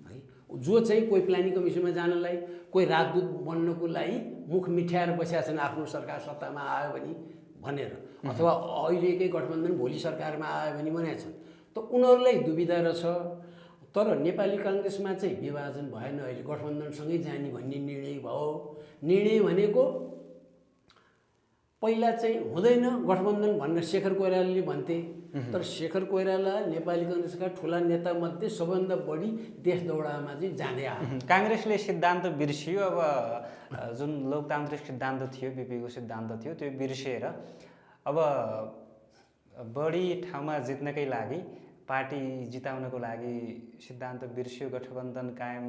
Speaker 1: जो चाहिँ कोही प्लानिङ कमिसनमा जानलाई, कोही राजदूत बन्नको लागि मुख मिठ्याएर बसेका छन् आफ्नो सरकार सत्तामा आयो भने भनेर, अथवा अहिलेकै गठबन्धन भोलि सरकारमा आयो भने भनेका छन्। त उनीहरूलाई दुविधा रहेछ। तर नेपाली काङ्ग्रेसमा चाहिँ विभाजन भएन, अहिले गठबन्धनसँगै जाने भन्ने निर्णय भयो। निर्णय भनेको पहिला चाहिँ हुँदैन गठबन्धन भनेर शेखर कोइरालाले भन्थे। तर शेखर कोइराला नेपाली काङ्ग्रेसका ठुला नेतामध्ये सबैभन्दा बढी देश दौडामा चाहिँ जाँदै आयो।
Speaker 2: काङ्ग्रेसले सिद्धान्त बिर्सियो। अब जुन लोकतान्त्रिक सिद्धान्त थियो, बिपीको सिद्धान्त थियो, त्यो बिर्सिएर अब बढी ठाउँमा जित्नकै लागि, पार्टी जिताउनको लागि सिद्धान्त बिर्सियो, गठबन्धन कायम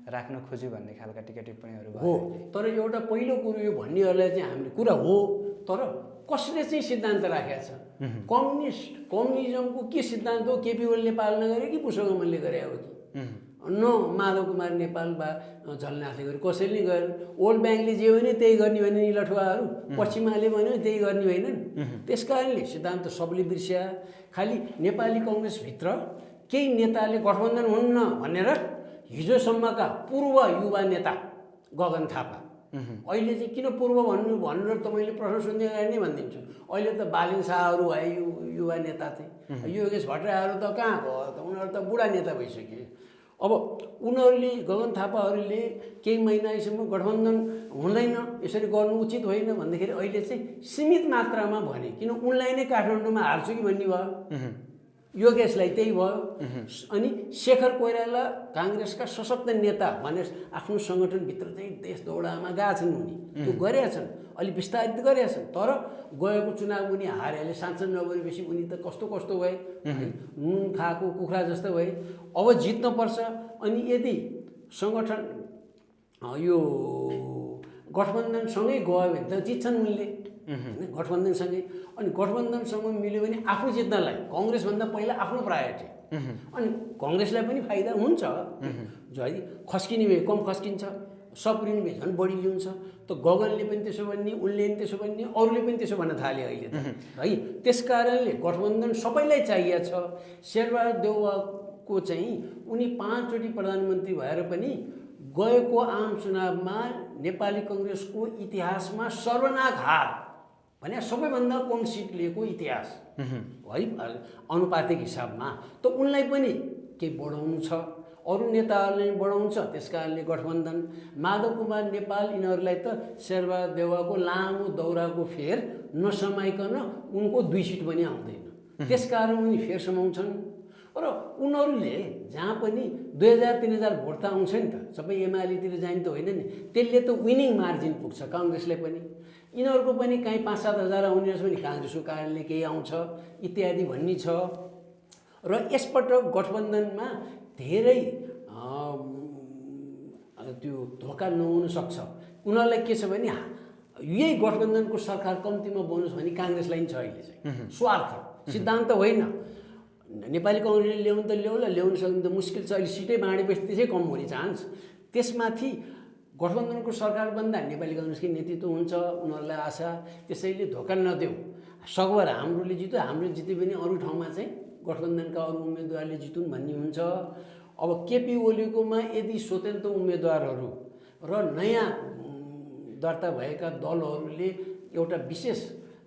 Speaker 2: राख्न खोज्यो भन्ने खालका टिका टिप्पणीहरू
Speaker 1: हो। तर एउटा पहिलो कुरो यो भन्नेहरूलाई चाहिँ हामीले कुरा हो, तर कसले चाहिँ सिद्धान्त राखेको छ? कम्युनिजमको के सिद्धान्त हो? केपी ओलीले पालना गरे कि पुष्पकमलले गरे हो कि न माधव कुमार नेपाल वा झलनाथले गरे? कसैले नि गरेन। वर्ल्ड ब्याङ्कले जे भन्यो त्यही गर्ने भने नि लठुवाहरू, पश्चिमाले भन्यो त्यही गर्ने होइनन्। त्यस कारणले सिद्धान्त सबले बिर्स्या। खालि नेपाली काङ्ग्रेसभित्र केही नेताले गठबन्धन हुन्न भनेर हिजोसम्मका पूर्व युवा नेता गगन थापा, अहिले चाहिँ किन पूर्व भन्नु भनेर तपाईँले प्रश्न सोध्ने गरी नै भनिदिन्छु। अहिले त बालिन शाहहरू भए युवा नेता चाहिँ, योगेश भट्टराईहरू त कहाँ भयो त, उनीहरू त बुढा नेता भइसके। अब उनीहरूले गगन थापाहरूले केही महिनासम्म गठबन्धन हुँदैन, यसरी गर्नु उचित होइन भन्दाखेरि अहिले चाहिँ सीमित मात्रामा भने, किन उनलाई नै काठमाडौँमा हाल्छु कि भन्ने भयो, योगेशलाई त्यही भयो। अनि शेखर कोइराला काङ्ग्रेसका सशक्त नेता भने आफ्नो सङ्गठनभित्र चाहिँ देश दौडामा गएका छन्, उनी त्यो गरेका छन्, अलिक विस्तारित गरेका छन्। तर गएको चुनाव उनी हारेले सांसद नभएपछि उनी त कस्तो कस्तो भए, नुन खाएको कुखुरा जस्तो भए। अब जित्नुपर्छ। अनि यदि सङ्गठन यो गठबन्धनसँगै गयो भने त जित्छन् उनले, होइन, गठबन्धनसँगै। अनि गठबन्धनसँग मिल्यो भने आफू जित्नलाई कङ्ग्रेसभन्दा पहिला आफ्नो प्रायोरिटी, अनि कङ्ग्रेसलाई पनि फाइदा हुन्छ। जो है खस्किने भए कम खस्किन्छ, सप्रिने भए झन् बढी ल्याउँछ। त गगनले पनि त्यसो भन्ने, उनले पनि त्यसो भन्ने, अरूले पनि त्यसो भन्न थाले अहिले त है। त्यस कारणले गठबन्धन सबैलाई चाहिएको छ। शेरबहादुर देउवाको चाहिँ उनी 5 चोटि प्रधानमन्त्री भएर पनि गएको आम चुनावमा नेपाली कङ्ग्रेसको इतिहासमा सर्वनाक हार भने सबैभन्दा कम सिट लिएको इतिहास है अनुपातिक हिसाबमा। त उनलाई पनि केही बढाउनु छ, अरू नेताहरूले बढाउँछ। त्यस कारणले गठबन्धन माधव कुमार नेपाल यिनीहरूलाई त शेरबहादुर देउवाको लामो दौराको फेर नसमाइकन उनको 2 सिट पनि आउँदैन। त्यस कारण उनी फेर समाउँछन्। र उनीहरूले जहाँ पनि 2000-3000 भोट त आउँछ नि त, सबै एमालेतिर जाने त होइन नि, त्यसले त विनिङ मार्जिन पुग्छ काङ्ग्रेसलाई पनि। यिनीहरूको पनि कहीँ 5-7 हजार आउने रहेछ भने काङ्ग्रेसको कारणले केही आउँछ इत्यादि भन्ने छ। र यसपटक गठबन्धनमा धेरै त्यो धोका नहुन सक्छ। उनीहरूलाई के छ भने यही गठबन्धनको सरकार कम्तीमा बनोस् भने काङ्ग्रेसलाई पनि छ अहिले चाहिँ स्वार्थ, सिद्धान्त होइन। नेपाली कङ्ग्रेसले ल्याउनु त ल्याउन सक्नु त मुस्किल छ। अहिले सिटै बाँडेपछि त्यसै कम हुने चान्स। त्यसमाथि गठबन्धनको सरकार बन्दा नेपाली कङ्ग्रेसकै नेतृत्व हुन्छ, उनीहरूलाई आशा। त्यसैले धोका नदेऊ, सकभर हाम्रोले जित्यो, हाम्रो जित्यो भने अरू ठाउँमा चाहिँ गठबन्धनका अरू उम्मेदवारले जितुन् भन्ने हुन्छ। अब केपी ओलीकोमा यदि स्वतन्त्र उम्मेदवारहरू र नयाँ दर्ता भएका दलहरूले एउटा विशेष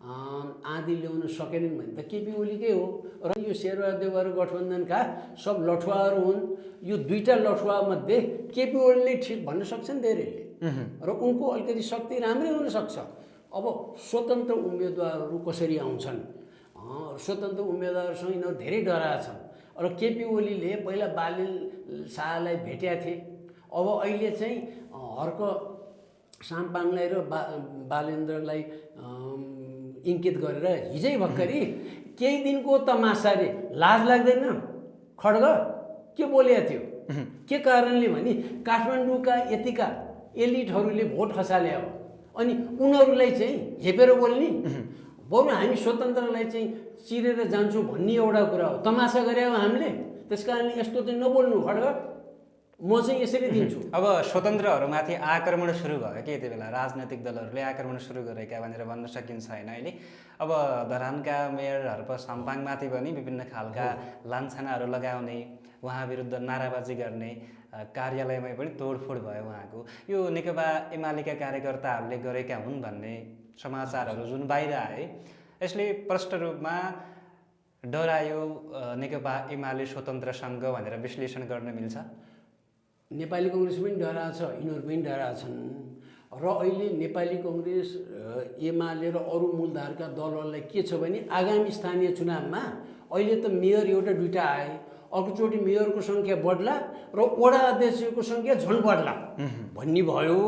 Speaker 1: आँधी ल्याउन सकेनन् भने त केपी ओलीकै हो। र यो शेरबहादुर देउवा गठबन्धनका सब लठुवाहरू हुन्। यो 2टा लठुवामध्ये केपी ओलीले ठिक भन्न सक्छन् धेरैले, र उनको अलिकति शक्ति राम्रै हुनसक्छ। अब स्वतन्त्र उम्मेदवारहरू कसरी आउँछन्, स्वतन्त्र उम्मेदवारसँग यिनीहरू धेरै डराएका छन्। र केपी ओलीले पहिला बालिन शाहलाई भेटेका थिए, अब अहिले चाहिँ हर्क साम्पाङलाई र बालेन्द्रलाई इङ्कित गरेर हिजै भर्खरै केही दिनको तमासाले लाज लाग्दैन खड्ग के बोलेको थियो, के कारणले भने काठमाडौँका यतिका एलिटहरूले भोट खसाले हो, अनि उनीहरूलाई चाहिँ हेपेर बोल्ने, बरु हामी स्वतन्त्रलाई चाहिँ चिरेर जान्छौँ भन्ने एउटा कुरा हो, तमासा गरे हो हामीले। त्यस कारणले यस्तो चाहिँ नबोल्नु खड्ग, म चाहिँ यसरी दिन्छु।
Speaker 2: अब स्वतन्त्रहरूमाथि आक्रमण सुरु भयो कि यति बेला राजनैतिक दलहरूले आक्रमण सुरु गरेका भनेर भन्न सकिन्छ होइन अहिले। अब धरानका मेयर हर्प साम्पाङमाथि पनि विभिन्न खालका लान्छनाहरू लगाउने, उहाँ विरुद्ध नाराबाजी गर्ने, कार्यालयमै पनि तोडफोड भयो उहाँको। यो नेकपा एमालेका कार्यकर्ताहरूले गरेका हुन् भन्ने समाचारहरू जुन बाहिर आए, यसले प्रष्ट रूपमा डरायो नेकपा एमाले स्वतन्त्रसँग भनेर विश्लेषण गर्न मिल्छ।
Speaker 1: नेपाली कङ्ग्रेस पनि डराएको छ, यिनीहरू पनि डराएका छन्। र अहिले नेपाली कङ्ग्रेस एमाले र अरू मूलधारका दलहरूलाई के छ भने आगामी स्थानीय चुनावमा अहिले त मेयर एउटा 2टा आए, अर्कोचोटि मेयरको सङ्ख्या बढ्ला र वडा अध्यक्षको सङ्ख्या झन् बढ्ला भन्ने भयो।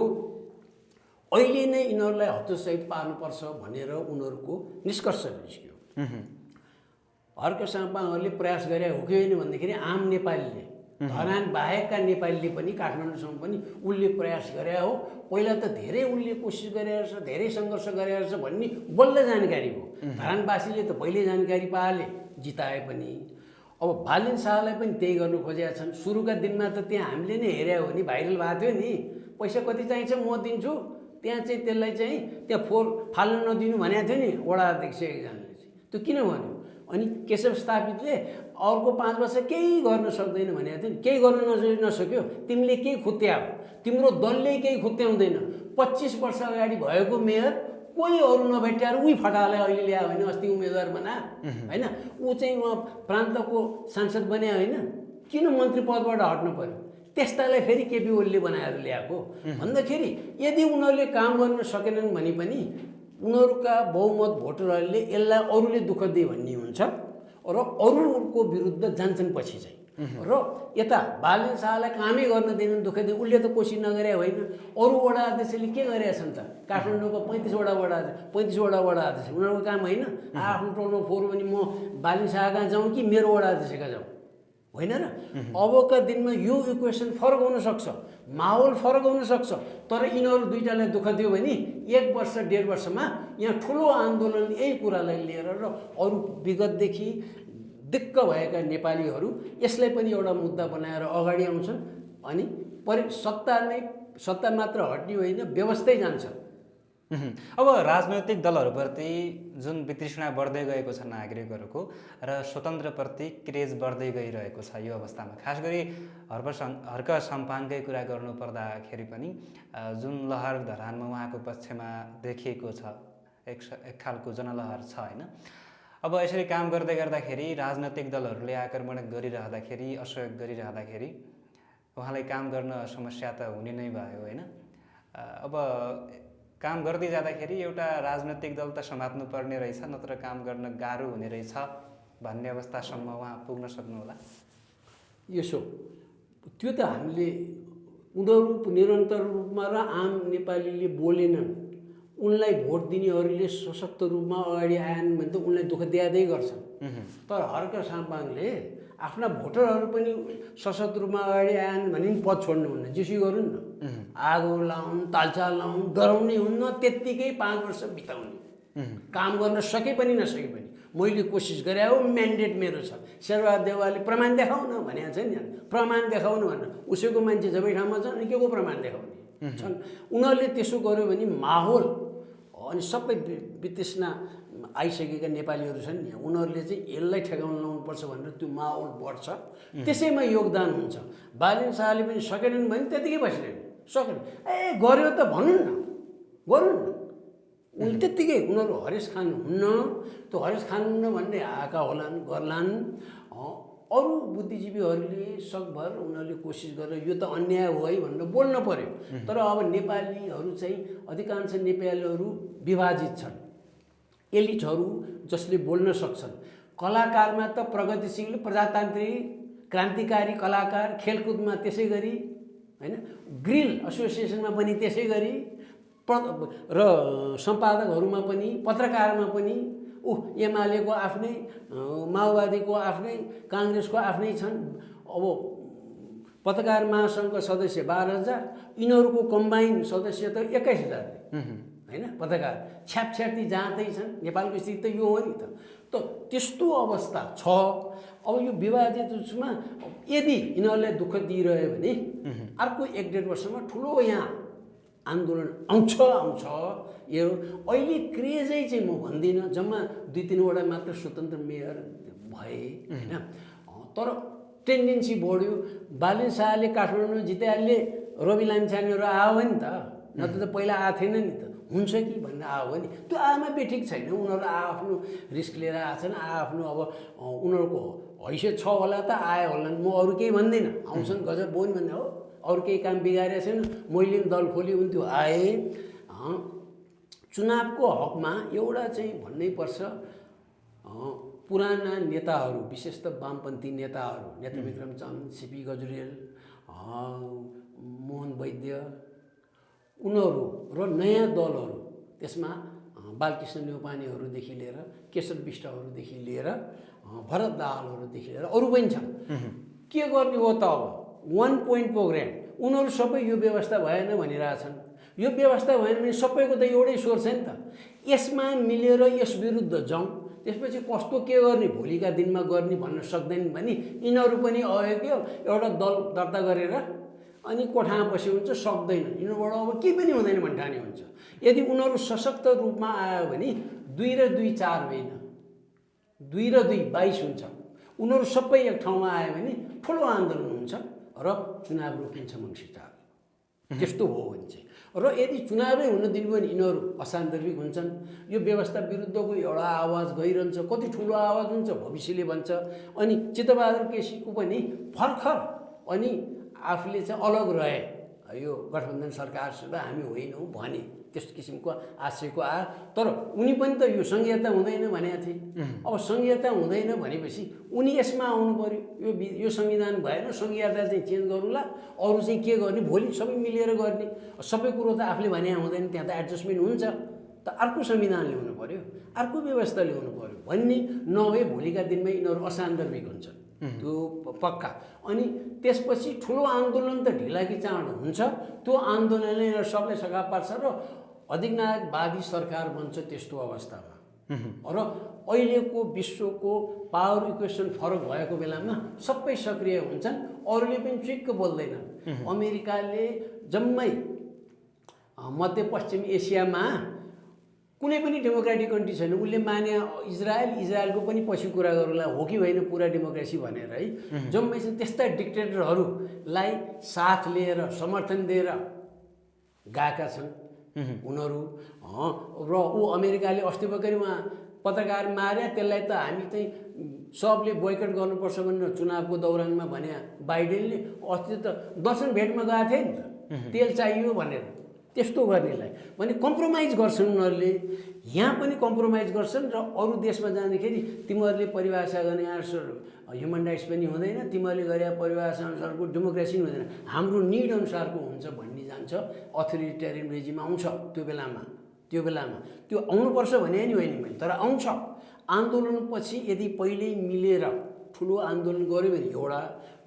Speaker 1: अहिले नै यिनीहरूलाई हतोत्साहित पार्नुपर्छ भनेर उनीहरूको निष्कर्ष निस्क्यो। हर्क साम्पाङहरूले प्रयास गरे हो कि होइन भन्दाखेरि आम नेपालीले, धरान बाहेकका नेपालीले पनि काठमाडौँसम्म पनि उनले प्रयास गरे हो। पहिला त धेरै उनले कोसिस गरेर छ, धेरै सङ्घर्ष गरेर छ भन्ने बल्ल जानकारी हो। धरानवासीले त पहिले जानकारी पाले, जिताए पनि। अब बालिन शाहलाई पनि त्यही गर्नु खोजेका छन्। सुरुका दिनमा त त्यहाँ हामीले नै हेऱ्यो भने भाइरल भएको थियो नि, पैसा कति चाहिन्छ म दिन्छु, त्यहाँ चाहिँ त्यसलाई चाहिँ त्यहाँ फाल्न नदिनु भनेको थियो नि वडा अध्यक्ष एकजनाले चाहिँ। त्यो किन भन्यो? अनि केशव स्थापितले अर्को 5 वर्ष केही गर्न सक्दैन भनेको थियो नि, केही गर्न नसक्यो, तिमीले केही खुत्याऊ, तिम्रो दलले केही खुत्याउँदैन। 25 वर्ष अगाडि भएको मेयर कोही अरू नभेट्याएर उही फटालाई अहिले ल्यायो होइन, अस्ति उम्मेदवार बना होइन, ऊ चाहिँ उहाँ प्रान्तको सांसद बन्या होइन, किन मन्त्री पदबाट हट्नु पर्यो? त्यस्तालाई फेरि केपी ओलीले बनाएर ल्याएको भन्दाखेरि यदि उनीहरूले काम गर्न सकेनन् भने पनि उनीहरूका बहुमत भोटरहरूले यसलाई अरूले दुःख दिए भन्ने हुन्छ र अरूको विरुद्ध जान्छन् पछि चाहिँ। र यता बालेन शाहलाई कामै गर्न दिनु दुःख दिए, उसले त कोसिस नगरे होइन, अरू वडा अध्यक्षले के गरेका छन् त? काठमाडौँको 35वटा वडा अध्यक्ष उनीहरूको काम होइन? आफ्नो टोलमा फोहोर भने म बालेन शाह कहाँ जाउँ कि मेरो वडा अध्यक्ष कहाँ जाउँ? होइन र? अबका दिनमा यो इक्वेसन फरक हुन सक्छ, माहौल फरक हुन सक्छ, तर यिनीहरू दुईटालाई दुःख दियो भने 1 वर्ष 1.5 वर्षमा यहाँ ठुलो आन्दोलन यही कुरालाई लिएर र अरू विगतदेखि दिक्क भएका नेपालीहरू यसलाई पनि एउटा मुद्दा बनाएर अगाडि आउँछन् अनि सत्ता मात्र हट्ने होइन, व्यवस्थै जान्छ।
Speaker 2: अब राजनैतिक दलहरूप्रति जुन वितृष्णा बढ्दै गएको छ नागरिकहरूको र स्वतन्त्रप्रति क्रेज बढ्दै गइरहेको छ यो अवस्थामा, खास गरी हर्क सम्पाङकै कुरा गर्नुपर्दाखेरि पनि जुन लहर धरानमा उहाँको पक्षमा देखिएको छ, एक खालको जनलहर छ होइन। अब यसरी काम गर्दै गर्दाखेरि राजनैतिक दलहरूले आक्रमण गरिरहँदाखेरि, असहयोग गरिरहँदाखेरि उहाँलाई काम गर्न समस्या त हुने नै भयो होइन। अब काम गर्दै जाँदाखेरि एउटा राजनैतिक दल त समात्नु पर्ने रहेछ, नत्र काम गर्न गाह्रो हुने रहेछ भन्ने अवस्थासम्म उहाँ पुग्न सक्नुहोला।
Speaker 1: यसो त्यो त हामीले उनीहरू निरन्तर रूपमा र आम नेपालीले बोलेनन्, उनलाई भोट दिनेहरूले सशक्त रूपमा अगाडि आएन भने त उनलाई दुःख दिँदै गर्छन्। तर हर्क साम्पाङले आफ्ना भोटरहरू पनि सशक्त रूपमा अगाडि आएन भने पनि पद छोड्नुहुन्न, जेसुकै गरून् न, आगो लाउन्, तालचाल लाउन्, डराउने हुन्न, त्यत्तिकै 5 वर्ष बिताउने, काम गर्न सके पनि नसके पनि मैले कोसिस गरे हो, म्यान्डेट मेरो छ। शेरबहादुर देउवाले प्रमाण देखाउन भनेको छ नि, प्रमाण देखाउनु भनेर उसैको मान्छे जबै ठाउँमा छ अनि के को प्रमाण देखाउने छन्। उनीहरूले त्यसो गर्यो भने माहौल अनि सबै वितृष्णा आइसकेका नेपालीहरू छन् नि, उनीहरूले चाहिँ यसलाई ठेगाउन लाउनुपर्छ भनेर त्यो माहौल बढ्छ, त्यसैमा योगदान हुन्छ। बालेन शाहले पनि सकेनन् भने त्यतिकै बसिरहने, सकेन गर्यो त भनौँ न, गरौँ न, उनी त्यत्तिकै। उनीहरू हरेस खान हुन्न, त्यो हरेस खान हुन्न भन्ने आएका होलान्, गर्लान्। अरू बुद्धिजीवीहरूले सकभर उनीहरूले कोसिस गरेर यो त अन्याय हो है भनेर बोल्न पर्यो। तर अब नेपालीहरू चाहिँ अधिकांश नेपालीहरू विभाजित छन्, एलिटहरू जसले बोल्न सक्छन्। कलाकारमा त प्रगतिशील प्रजातान्त्रिक क्रान्तिकारी कलाकार, खेलकुदमा त्यसै गरी होइन, ग्रिल एसोसिएसनमा पनि त्यसै गरी, र सम्पादकहरूमा पनि, पत्रकारमा पनि एमालेको आफ्नै, माओवादीको आफ्नै, काङ्ग्रेसको आफ्नै छन्। अब पत्रकार महासङ्घको सदस्य 12,000, यिनीहरूको कम्बाइन सदस्य त 21,000 होइन। पत्रकार छ्यापछ्याप्ती जाँदैछन्, नेपालको स्थिति त यो हो नि त त्यस्तो अवस्था छ। अब यो विवादित उसमा यदि यिनीहरूलाई दुःख दिइरह्यो भने अर्को 1.5 वर्षमा ठुलो यहाँ आन्दोलन आउँछ। यो अहिले क्रेजै चाहिँ म भन्दिनँ, जम्मा 2-3 वटा मात्र स्वतन्त्र मेयर भए होइन, तर टेन्डेन्सी बढ्यो। बालेन शाहले काठमाडौँ जिताले रवि लामिछानेहरू आयो नि त, नत्र त पहिला आएको थिएन नि त, हुन्छ कि भनेर आयो भने त्यो आमा बेठिक छैन। उनीहरू आफ्नो रिस्क लिएर आएछन्, आफ्नो अब उनीहरूको हैसियत छ होला त आयो होला, म अरू केही भन्दिनँ, आउँछन् गजब बोन भन्ने हो, अरू केही काम बिगारेको छैन, मैले पनि दल खोली हुन्थ्यो आए। चुनावको हकमा एउटा चाहिँ भन्नै पर्छ, पुराना नेताहरू विशेष त वामपन्थी नेताहरू, नेत्रविक्रम चन्द, सीपी गजुरेल, मोहन वैद्य, उनीहरू र नयाँ दलहरू, त्यसमा बालकृष्ण न्यौपानेहरूदेखि लिएर केशव विष्टहरूदेखि लिएर भरत दाहालहरूदेखि लिएर अरू पनि छन्। के गर्ने हो त अब 1 पोइन्ट प्रोग्राम, उनीहरू सबै यो व्यवस्था भएन भनिरहेछन्। यो व्यवस्था भएन भने सबैको त एउटै स्वर छ नि त, यसमा मिलेर यस विरुद्ध जाउँ, त्यसपछि कस्तो के गर्ने भोलिका दिनमा गर्ने भन्न सक्दैन भने यिनीहरू पनि अयोग्य एउटा दल दर्ता गरेर अनि कोठामा बसी हुन्छ, सक्दैन, यिनीहरूबाट अब केही पनि हुँदैन भन्ने ठानी हुन्छ। यदि उनीहरू सशक्त रूपमा आयो भने 2 र 2 4 होइन, 2 र 2 22 हुन्छ। उनीहरू सबै एक ठाउँमा आयो भने ठुलो आन्दोलन हुन्छ र चुनाव रोकिन्छ मङ्सिर 4। त्यस्तो हो भने चाहिँ र यदि चुनावै हुन दिनु भने यिनीहरू असान्दर्भिक हुन्छन्। यो व्यवस्था विरुद्धको एउटा आवाज गइरहन्छ, कति ठुलो आवाज हुन्छ भविष्यले भन्छ। अनि चित्तबहादुर केसीको पनि भर्खर अनि आफूले चाहिँ अलग रहे, यो गठबन्धन सरकारसित हामी होइनौँ भने त्यस्तो किसिमको आशयको आयो। तर उनी पनि त यो सङ्घीयता हुँदैन भनेका थिए। अब सङ्घीयता हुँदैन भनेपछि उनी यसमा आउनु पर्यो। यो संविधान भएन, सङ्घीयता चाहिँ चेन्ज गरौँला, अरू चाहिँ के गर्ने, भोलि सबै मिलेर गर्ने। सबै कुरो त आफूले भने हुँदैन, त्यहाँ त एडजस्टमेन्ट हुन्छ। त अर्को संविधान ल्याउनु पर्यो, अर्को व्यवस्था ल्याउनु पर्यो भन्ने नभए भोलिका दिनमा यिनीहरू असान्दर्भिक हुन्छन्, त्यो पक्का। अनि त्यसपछि ठुलो आन्दोलन त ढिला कि चाँडो हुन्छ। त्यो आन्दोलनले सबलाई सघा पार्छ र अधिनायकवादी सरकार बन्छ त्यस्तो अवस्थामा। र अहिलेको विश्वको पावर इक्वेसन फरक भएको बेलामा सबै सक्रिय हुन्छन्, अरूले पनि चुइक्क बोल्दैनन्। अमेरिकाले जम्मै मध्यपश्चिम एसियामा कुनै पनि डेमोक्रेटिक कन्ट्री छैन, उसले माने इजरायलको पनि पछि कुरा गरौँला हो कि होइन पुरा डेमोक्रेसी भनेर है। जम्मै चाहिँ त्यस्ता डिक्टेटरहरूलाई साथ लिएर समर्थन दिएर गएका छन् उनीहरू। र ऊ अमेरिकाले अस्ति भर्खरै उहाँ पत्रकार मारे, त्यसलाई त हामी चाहिँ सबले बोयकट गर्नुपर्छ भनेर चुनावको दौरानमा भने बाइडेनले। अस्ति त दर्शन भेटमा गएको थिए नि त, तेल चाहियो भनेर। त्यस्तो गर्नेलाई भने कम्प्रोमाइज गर्छन् उनीहरूले, यहाँ पनि कम्प्रोमाइज गर्छन्। र अरू देशमा जाँदाखेरि तिमीहरूले परिभाषा गर्ने ह्युमन राइट्स पनि हुँदैन, तिमीहरूले गरे परिभाषा अनुसारको डेमोक्रेसी हुँदैन, हाम्रो निड अनुसारको हुन्छ भन्ने जान्छ। अथोरिटेरियन रेजिम आउँछ त्यो बेलामा त्यो आउनुपर्छ भने नि होइन मैले, तर आउँछ। आन्दोलनपछि यदि पहिल्यै मिलेर ठुलो आन्दोलन गऱ्यो भने एउटा,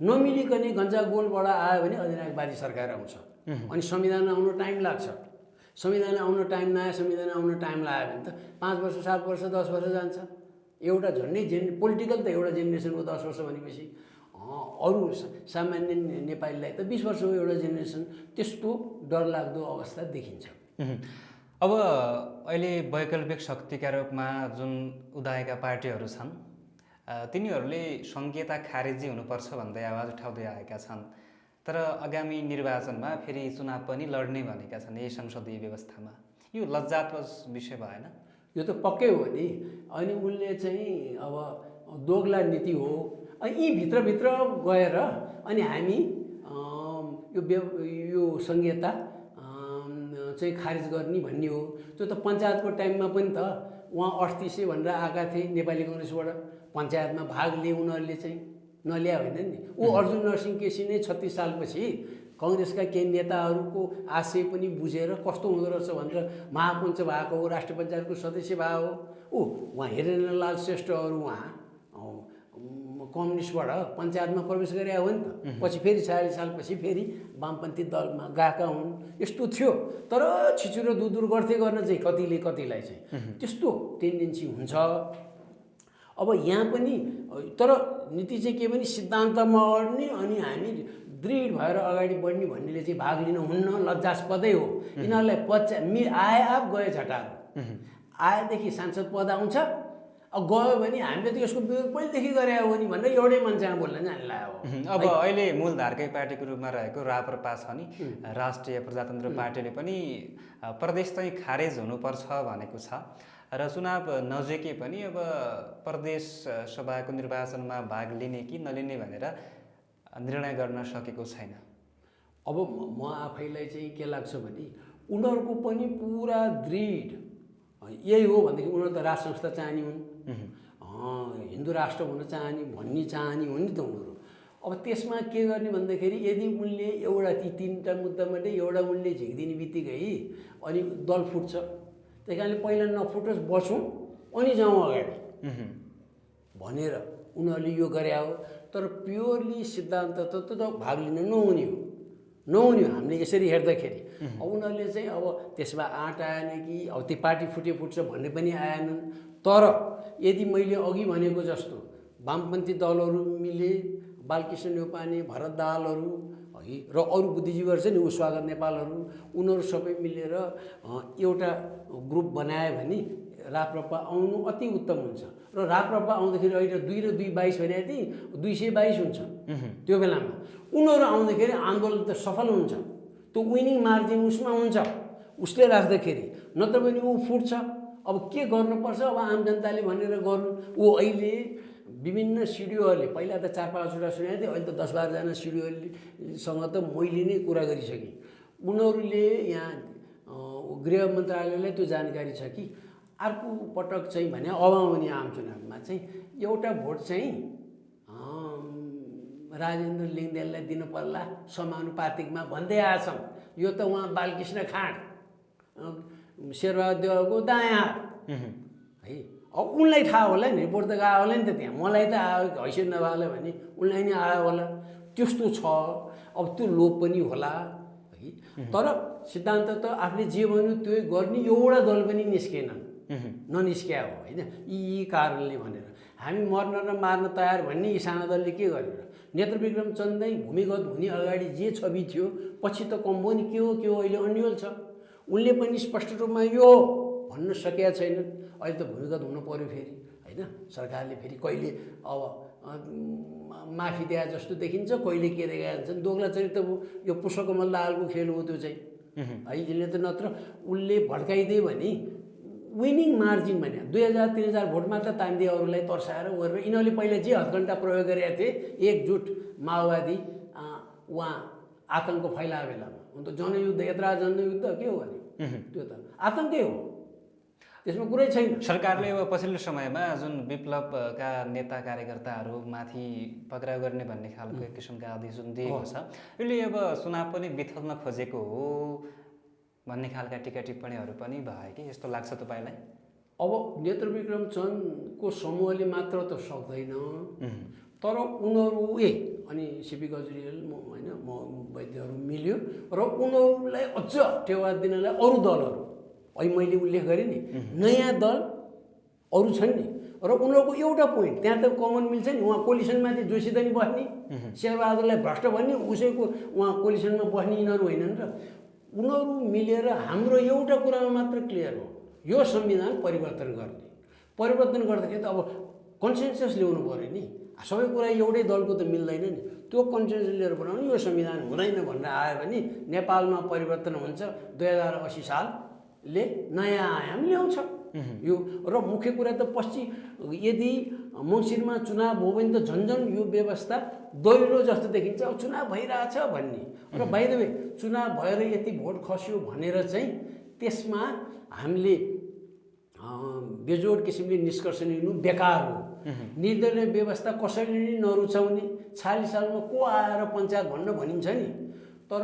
Speaker 1: नमिलिकन गन्जागोलबाट आयो भने अधिनायकवादी सरकार आउँछ। अनि संविधान आउन टाइम लाग्छ। संविधान आउन टाइम लाग्यो भने त 5 वर्ष 7 वर्ष 10 वर्ष जान्छ। एउटा झन्डै पोलिटिकल त एउटा जेनेरेसनको 10 वर्ष भनेपछि अरू सामान्य नेपालीलाई त 20 वर्ष हो एउटा जेनेरेसन। त्यस्तो डरलाग्दो अवस्था देखिन्छ।
Speaker 2: अब अहिले वैकल्पिक शक्तिका रूपमा जुन उदाएका पार्टीहरू छन्, तिनीहरूले सङ्घीयता खारेजी हुनुपर्छ भन्दै आवाज उठाउँदै आएका छन्। तर आगामी निर्वाचनमा फेरि चुनाव पनि लड्ने भनेका छन् यही संसदीय व्यवस्थामा। यो लज्जास्पद विषय भएन?
Speaker 1: यो त पक्कै हो नि। अनि उनले चाहिँ अब दोग्ला नीति हो। अनि यी भित्रभित्र गएर अनि हामी यो संहिता चाहिँ खारिज गर्ने भन्ने हो। त्यो त पञ्चायतको टाइममा पनि त उहाँ 3800 भनेर आएका थिए नेपाली कङ्ग्रेसबाट, पञ्चायतमा भाग लिए उनीहरूले चाहिँ नल्या होइन नि। ऊ अर्जुन नरसिंह केसी नै 36 सालपछि कङ्ग्रेसका केही नेताहरूको आशय पनि बुझेर कस्तो हुँदो रहेछ भनेर महापञ्च भएको हो, राष्ट्रिय पञ्चायतको सदस्य भएको हो। उहाँ हेरेन्द्रलाल श्रेष्ठहरू उहाँ कम्युनिस्टबाट पञ्चायतमा प्रवेश गरे हो नि त। पछि फेरि 40 सालपछि फेरि वामपन्थी दलमा गएका हुन्। यस्तो थियो। तर छिचुरो दुर गर्न चाहिँ कतिलाई चाहिँ त्यस्तो टेन्डेन्सी हुन्छ। अब यहाँ पनि तर नीति चाहिँ के भने सिद्धान्तमा अड्ने अनि हामी दृढ भएर अगाडि बढ्ने भन्नेले चाहिँ भाग लिन हुन्न, लज्जास्पदै हो। यिनीहरूलाई आए आप गए झटारो। आएदेखि सांसद पद आउँछ, अब गयो भने हामीले त यसको विरोध पहिलेदेखि गरे हो नि भनेर एउटै मान्छेमा बोल्न जान्ला हो।
Speaker 2: अब अहिले मूलधारकै पार्टीको रूपमा रहेको राप्रपा छ नि, राष्ट्रिय प्रजातन्त्र पार्टीले पनि प्रदेश चाहिँ खारेज हुनुपर्छ भनेको छ र चुनाव नजिकै पनि अब प्रदेश सभाको निर्वाचनमा भाग लिने कि नलिने भनेर निर्णय गर्न सकेको छैन।
Speaker 1: अब म आफैलाई चाहिँ के लाग्छ भने उनीहरूको पनि पुरा दृढ यही हो भनेदेखि उनीहरू त राष्ट्र संस्था चाहने हुन्, हिन्दू राष्ट्र हुन चाहने हुन् नि त उनीहरू। अब त्यसमा के गर्ने भन्दाखेरि यदि उनले एउटा ती 3टा मुद्दामध्ये एउटा उनले झिकिदिने बित्तिकै अनि दल फुट्छ। त्यही कारणले पहिला नफुटोस्, बसौँ अनि जाउँ अगाडि भनेर उनीहरूले यो गरे हो। तर प्योरली सिद्धान्त त भाग लिन नहुने हो हामीले यसरी हेर्दाखेरि। अब उनीहरूले चाहिँ अब त्यसमा आँट आएन कि अब त्यो पार्टी फुट्छ भन्ने पनि आएनन्। तर यदि मैले अघि भनेको जस्तो वामपन्थी दलहरू मिले, बालकृष्ण न्यौपाने, भरत दाहालहरू है र अरू बुद्धिजीवीहरू चाहिँ नि स्वागत नेपालहरू, उनीहरू सबै मिलेर एउटा ग्रुप बनायो भने राप्रपा आउनु अति उत्तम हुन्छ। र राप्रपा आउँदाखेरि अहिले 2 र 2 22 भनेको थिएँ 222 हुन्छ त्यो बेलामा उनीहरू आउँदाखेरि आन्दोलन त सफल हुन्छ त्यो विनिङ मार्जिन उसमा हुन्छ उसले राख्दाखेरि नत्र भने ऊ फुट्छ अब के गर्नुपर्छ अब आम जनताले भनेर गर्नु ऊ अहिले विभिन्न सिडिओहरूले पहिला त 4-5वटा सुनाएको थिएँ अहिले त 10-12 जना सिडिओसँग त मैले नै कुरा गरिसकेँ उनीहरूले यहाँ गृह मन्त्रालयलाई त्यो जानकारी छ कि अर्को पटक चाहिँ भने अब आउने आम चुनावमा चाहिँ एउटा भोट चाहिँ राजेन्द्र लिङ्गदेनलाई दिनु पर्ला समानुपातिकमा भन्दै आछौँ यो त उहाँ बालकृष्ण खाँड शेरबहादुर देउवाको दायाँ है अब उनलाई थाहा होला नि रिपोर्ट त आयो होला नि त त्यहाँ मलाई त आयो हैसियत नभएला भने उनलाई नै आयो होला त्यस्तो छ अब त्यो लोभ पनि होला है तर सिद्धान्त त आफूले जे भन्यो त्यो गर्ने एउटा दल पनि निस्केन ननिस्क्या हो होइन यी कारणले भनेर हामी मर्न र मार्न तयार भन्ने यी साना दलले के गर्यो र नेत्रविक्रम चन्दै भूमिगत हुने अगाडि जे छवि थियो पछि त कम्बो नि के हो अहिले अन्यल छ उनले पनि स्पष्ट रूपमा यो भन्न सकेका छैनन् अहिले त भूमिगत हुनु पर्यो फेरि होइन सरकारले फेरि कहिले अब माफी दिए जस्तो देखिन्छ कहिले के देखा जान्छन् दोग्ला चरित्र यो पुष्पकमल लालको खेल हो त्यो चाहिँ है यसले त नत्र उसले भड्काइदियो भने विनिङ मार्जिन भने 2000-3000 भोट मात्र तान्दिए अरूलाई तर्साएर गरेर यिनीहरूले पहिला जे हत्कण्डा प्रयोग गरेका थिए एकजुट माओवादी उहाँ आतङ्क फैलाए बेलामा अन्त जनयुद्ध यत्रा जनयुद्ध के हो भने त्यो त आतङ्कै हो त्यसमा कुरै छैन
Speaker 2: सरकारले अब पछिल्लो समयमा जुन विप्लवका नेता कार्यकर्ताहरू माथि पक्राउ गर्ने भन्ने खालको एक किसिमका आदेश जुन दिएको छ यसले अब चुनाव पनि बिथल्न खोजेको हो भन्ने खालका टिका टिप्पणीहरू पनि भए कि यस्तो लाग्छ तपाईँलाई
Speaker 1: अब नेत्रविक्रम चन्दको समूहले मात्र त सक्दैन तर उनीहरू अनि सिपी गजरेल होइन वैद्यहरू मिल्यो र उनीहरूलाई अझ टेवा दिनलाई अरू दलहरू अहिले मैले उल्लेख गरेँ नि नयाँ दल अरू छन् नि र उनीहरूको एउटा पोइन्ट त्यहाँ त कमन मिल्छ नि उहाँ कोलिसनमाथि जोसित नि बस्ने शेरबहादुरलाई भ्रष्ट भन्ने उसैको उहाँ कोलिसनमा बस्ने यिनीहरू होइनन् र उनीहरू मिलेर हाम्रो एउटा कुरामा मात्र क्लियर हो यो संविधान परिवर्तन गर्दाखेरि त अब कन्सेन्सस ल्याउनु पऱ्यो नि सबै कुरा एउटै दलको त मिल्दैन नि त्यो कन्सेन्सस लिएर बनाउनु यो संविधान हुँदैन भनेर आयो भने नेपालमा परिवर्तन हुन्छ 2080 सालले नयाँ आयाम ल्याउँछ यो र मुख्य कुरा त पछि यदि मङ्सिरमा चुनाव हो भने त झन्झन यो व्यवस्था दैलो जस्तो देखिन्छ अब चुनाव भइरहेछ भन्ने र बाइ द वे चुनाव भएर यति भोट खस्यो भनेर चाहिँ त्यसमा हामीले बेजोड किसिमले निष्कर्ष लिनु बेकार हो निर्दलीय व्यवस्था कसैले नि नरुचाउने 46 सालमा को आएर पञ्चायत भन्न भनिन्छ नि तर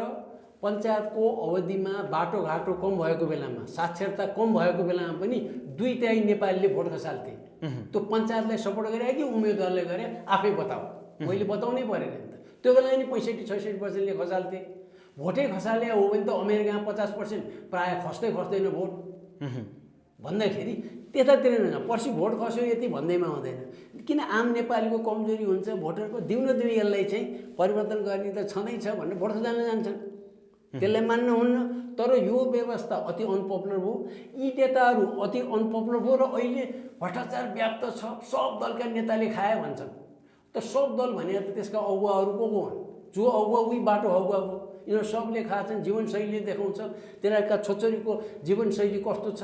Speaker 1: पञ्चायतको अवधिमा बाटोघाटो कम भएको बेलामा साक्षरता कम भएको बेलामा पनि 2/3 नेपालीले भोट खसाल्थे त्यो पञ्चायतलाई सपोर्ट गरे कि उम्मेदवारले गरे आफै बताऊ मैले बताउनै परेन नि त त्यो बेला नि 65-66%ले खसाल्थे भोटै खसाले हो भने त अमेरिकामा 50% प्राय खस्दैन भोट भन्दाखेरि त्यतातिर न पर्सि भोट खस्यो यति भन्दैमा हुँदैन किन आम नेपालीको कमजोरी हुन्छ भोटरको दिउँ यसलाई चाहिँ परिवर्तन गर्ने त छँदैछ भनेर भोट खसाल्न जान्छन् त्यसलाई मान्नुहुन्न तर यो व्यवस्था अति अनपपुलर भयो यी नेताहरू अति अनपपुलर भयो र अहिले भ्रष्टाचार व्याप्त छ सब दलका नेताले खाए भन्छन् त सब दल भने त त्यसका अगुवाहरू को हुन् जो अगुवा उही बाटो अगुवा हो यिनीहरू सबले खाएको छन् जीवनशैली देखाउँछ तिनीहरूका छोरीको जीवनशैली कस्तो छ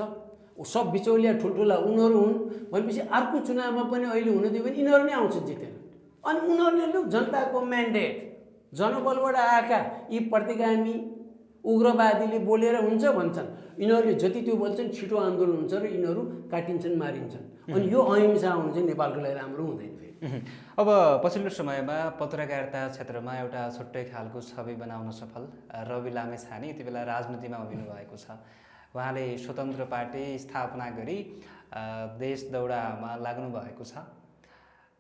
Speaker 1: सब बिचौलिया ठुल्ठुला उनीहरू हुन् भनेपछि अर्को चुनावमा पनि अहिले हुन दियो भने यिनीहरू नै आउँछ जितेर अनि उनीहरूले लु जनताको म्यान्डेट जनबलबाट आएका यी प्रतिगामी उग्रवादीले बोलेर हुन्छ भन्छन् यिनीहरूले जति त्यो बोल्छन् छिटो आन्दोलन हुन्छ र यिनीहरू काटिन्छन् मारिन्छन् अनि यो अहिंसा आउनु चाहिँ नेपालको लागि राम्रो हुँदैन फेरि
Speaker 2: अब पछिल्लो समयमा पत्रकारिता क्षेत्रमा एउटा छुट्टै खालको छवि बनाउन सफल रवि लामेछाने यति बेला राजनीतिमा उभिनु भएको छ उहाँले स्वतन्त्र पार्टी स्थापना गरी देश दौडामा लाग्नु भएको छ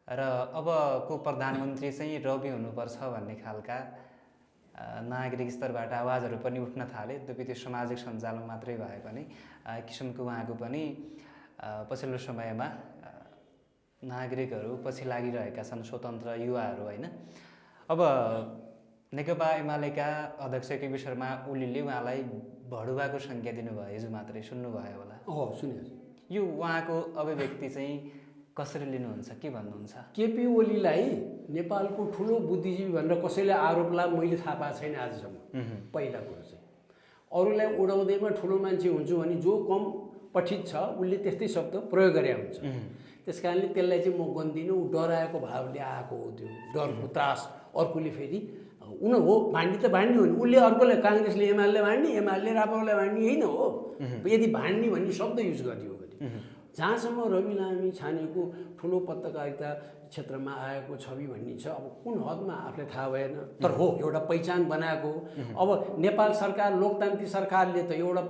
Speaker 2: र अबको प्रधानमन्त्री चाहिँ रवि हुनुपर्छ भन्ने खालका नागरिक स्तरबाट आवाजहरू पनि उठ्न थाले यद्यपि त्यो सामाजिक सञ्जालमा मात्रै भए पनि किसिमको उहाँको पनि पछिल्लो समयमा नागरिकहरू पछि लागिरहेका छन् स्वतन्त्र युवाहरू होइन अब नेकपा एमालेका अध्यक्ष केपी शर्मा ओलीले उहाँलाई भडुवाको संज्ञा दिनुभयो हिजो मात्रै सुन्नुभयो होला
Speaker 1: सुने
Speaker 2: यो उहाँको अभिव्यक्ति चाहिँ कसरी लिनुहुन्छ, के भन्नुहुन्छ?
Speaker 1: केपी ओलीलाई नेपालको ठुलो बुद्धिजीवी भनेर कसैले आरोप लाए मैले थाहा पाएको छैन आजसम्म। पहिला कुरो चाहिँ अरूलाई उडाउँदैमा ठुलो मान्छे हुन्छु भने जो कम पठित छ उसले त्यस्तै शब्द प्रयोग गरे हुन्छ। त्यस कारणले त्यसलाई चाहिँ म गन्दिनँ। ऊ डराएको भावले आएको हो, त्यो डरको त्रास। अर्कोले फेरि उन हो भाँड्ने त भाँड्ने हो नि, उसले अर्कोलाई काङ्ग्रेसले एमाले भाँड्ने, एमाले राप्रपालाई भाँड्ने, यही न हो। यदि भाँड्ने भन्ने शब्द युज गरियो भने जहाँसम्म रवि लामी छानेको ठुलो पत्रकारिता क्षेत्रमा आएको छवि भन्ने छ, अब कुन हदमा आफूलाई थाहा भएन, तर हो एउटा पहिचान बनाएको। अब नेपाल सरकार लोकतान्त्रिक सरकारले त एउटा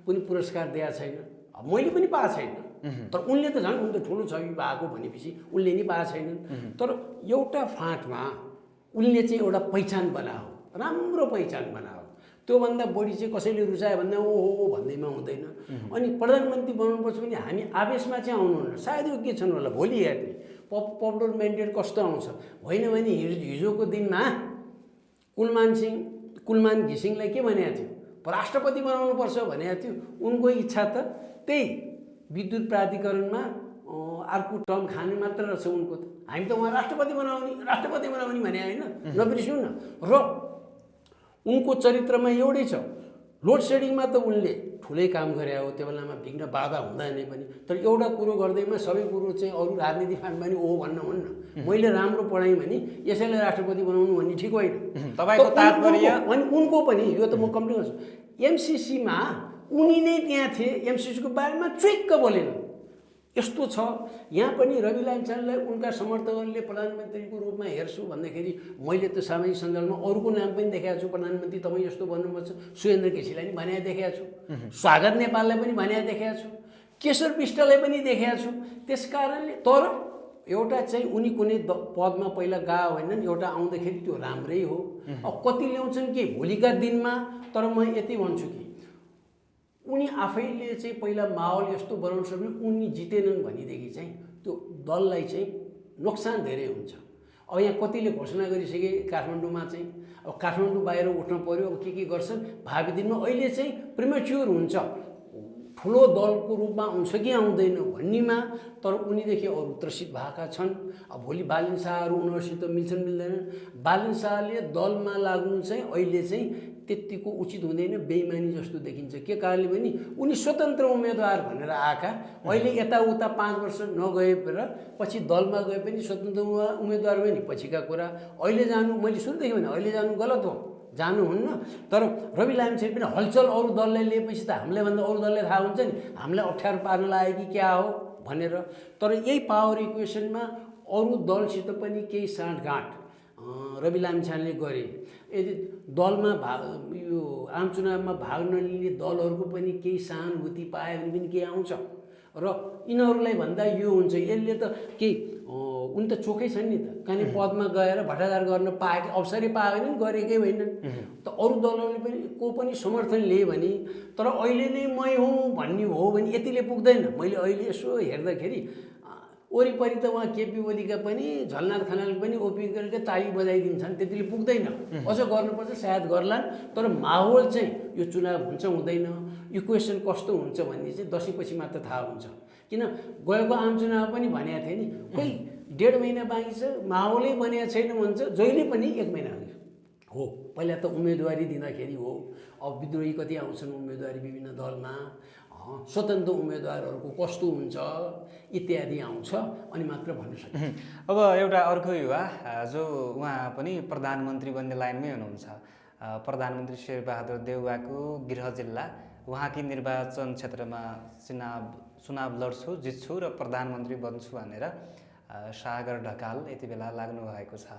Speaker 1: पनि पुरस्कार दिएको छैन, मैले पनि पाएको छैन, तर उनले त झन् उन त ठुलो छवि भएको भनेपछि उनले नि पाएको छैनन्। तर एउटा फाँटमा उनले चाहिँ एउटा पहिचान बनायो, राम्रो पहिचान बनायो। त्योभन्दा बढी चाहिँ कसैले रुचायो भन्दा ओहो भन्दैमा हुँदैन। अनि प्रधानमन्त्री बनाउनुपर्छ भने हामी आवेशमा चाहिँ आउनुहुन्न, सायद यो के छन् होला भोलि हेर्ने पपुलर म्यान्डेट कस्तो आउँछ। होइन भने हिजोको दिनमा कुलमान घिसिङलाई के भनेको थियो, राष्ट्रपति बनाउनुपर्छ भनेको थियो। उनको इच्छा त त्यही विद्युत प्राधिकरणमा अर्को टर्म खाने मात्र रहेछ उनको त। हामी त उहाँ राष्ट्रपति बनाउने भने होइन, नबिर्स्यौँ न। र उनको चरित्रमा एउटै छ, लोड सेडिङमा त उनले ठुलै काम गरे हो, त्यो बेलामा विघ्न बाधा हुँदा नै पनि। तर एउटा कुरो गर्दैमा सबै कुरो चाहिँ अरू राजनीति फाँटमा नि ओ भन्न हुन्न। मैले राम्रो पढाएँ भने यसैलाई राष्ट्रपति बनाउनु भन्ने ठिक होइन।
Speaker 2: तपाईँको तात्पर्य
Speaker 1: अनि उनको पनि यो त म कम्प्लेन गर्छु, एमसिसीमा उनी नै त्यहाँ थिए, एमसिसीको बारेमा चुइक्क बोलेन। यस्तो छ यहाँ पनि रवि लामिछानेलाई उनका समर्थकहरूले प्रधानमन्त्रीको रूपमा हेर्छु भन्दाखेरि मैले त सामाजिक सञ्जालमा अरूको नाम पनि देखाएको छु, प्रधानमन्त्री तपाईँ यस्तो भन्नुपर्छ। सुरेन्द्र केसीलाई पनि भनेर देखाएको छु, स्वागत नेपाललाई पनि भनेर देखाएको छु, केशर विष्टलाई पनि देखाएको छु। त्यस कारणले तर एउटा चाहिँ उनी कुनै पदमा पहिला गएको होइनन्, एउटा आउँदाखेरि त्यो राम्रै हो। अब कति ल्याउँछन् कि भोलिका दिनमा, तर म यति भन्छु कि उनी आफैले चाहिँ पहिला माहौल यस्तो बनाउन सक्ने, उनी जितेनन् भनेदेखि चाहिँ त्यो दललाई चाहिँ नोक्सान धेरै हुन्छ। अब यहाँ कतिले घोषणा गरिसके काठमाडौँमा चाहिँ, अब काठमाडौँ बाहिर उठ्न पर्यो, अब के गर्छन् भावी दिनमा। अहिले चाहिँ प्रिमेच्योर हुन्छ, ठुलो दलको रूपमा आउँछ कि आउँदैन भन्नेमा। तर उनीदेखि अरू त्रसित भएका छन्। अब भोलि बालिन शाहहरू उनीहरूसित मिल्छन् मिल्दैनन्। बालिन शाहले दलमा लाग्नु चाहिँ अहिले चाहिँ त्यतिको उचित हुँदैन, बेइमानी जस्तो देखिन्छ। के कारणले भने उनी स्वतन्त्र उम्मेदवार भनेर आएका, अहिले यताउता 5 वर्ष नगएर पछि दलमा गए पनि स्वतन्त्र उम्मेदवार भयो नि पछिका कुरा। अहिले जानु, मैले सुन्दैछु भने अहिले जानु गलत हो, जानुहुन्न। तर रवि लामिछाने पनि हलचल अरू दलले लिएपछि त हामीलाई भन्दा अरू दलले थाहा हुन्छ नि हामीलाई अप्ठ्यारो पार्न लाग्यो कि क्या हो भनेर। तर यही पावर इक्वेसनमा अरू दलसित पनि केही साँठगाँठ रवि लामिछानेले गरे। यदि दलमा यो आम चुनावमा भाग नलिने दलहरूको पनि केही सहानुभूति पायो भने पनि केही आउँछ। र यिनीहरूलाई भन्दा यो हुन्छ, यसले त केही उनी त चोखै छन् नि त, काने पदमा गएर भ्रष्टाचार गर्न पाएकै अवसरै पाएनन्, गरेकै होइनन्। त अरू दलहरूले पनि को पनि समर्थन लिए भने, तर अहिले नै मै हुँ भन्ने हो भने यतिले पुग्दैन। मैले अहिले यसो हेर्दाखेरि वरिपरि त उहाँ केपी ओलीका पनि झलनाथ खनाल पनि ओपी गरेर ताली बजाइदिन्छन्, त्यतिले पुग्दैन। अझ गर्नुपर्छ सायद गर्लान्, तर माहौल चाहिँ यो चुनाव हुन्छ हुँदैन, इक्वेसन कस्तो हुन्छ भन्ने चाहिँ दसैँपछि मात्र थाहा हुन्छ। किन गएको आम चुनाव पनि भनेको थिएँ नि, कोही 1.5 महिना बाँकी छ, माहौलै बनेको छैन भन्छ, जहिले पनि 1 महिना हो। पहिला त उम्मेदवारी दिँदाखेरि हो, अब विद्रोही कति आउँछन् उम्मेदवारी विभिन्न दलमा, स्वतन्त्र उम्मेदवारहरूको कस्तो हुन्छ इत्यादि आउँछ, अनि मात्र भन्न सकिन्छ।
Speaker 2: अब एउटा अर्को युवा जो उहाँ पनि प्रधानमन्त्री बन्ने लाइनमै हुनुहुन्छ, प्रधानमन्त्री शेरबहादुर देउवाको गृह जिल्ला, उहाँकी निर्वाचन क्षेत्रमा चुनाव लड्छु जित्छु र प्रधानमन्त्री बन्छु भनेर सागर ढकाल यति बेला लाग्नु भएको छ।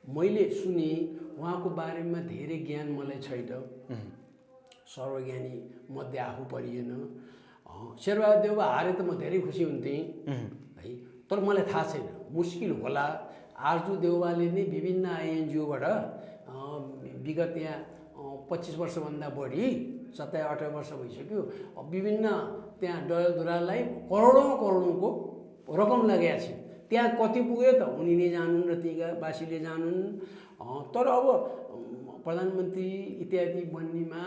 Speaker 1: मैले सुने उहाँको बारेमा धेरै ज्ञान मलाई छैन, सर्वज्ञानी मध्ये आफू परिएन। शेरबहादुर देउवा हारे त म धेरै खुसी हुन्थेँ है, तर मलाई थाहा छैन, मुस्किल होला। आरजु देउवाले नै विभिन्न आइएनजिओबाट विगत यहाँ 25 वर्षभन्दा बढी 17-18 वर्ष भइसक्यो, विभिन्न त्यहाँ डयलधुरालाई करोडौँको रकम लगाएको छ। त्यहाँ कति पुग्यो त उनी नै जानुन् र त्यहीँका वासीले जानुन्। तर अब प्रधानमन्त्री इत्यादि बन्नेमा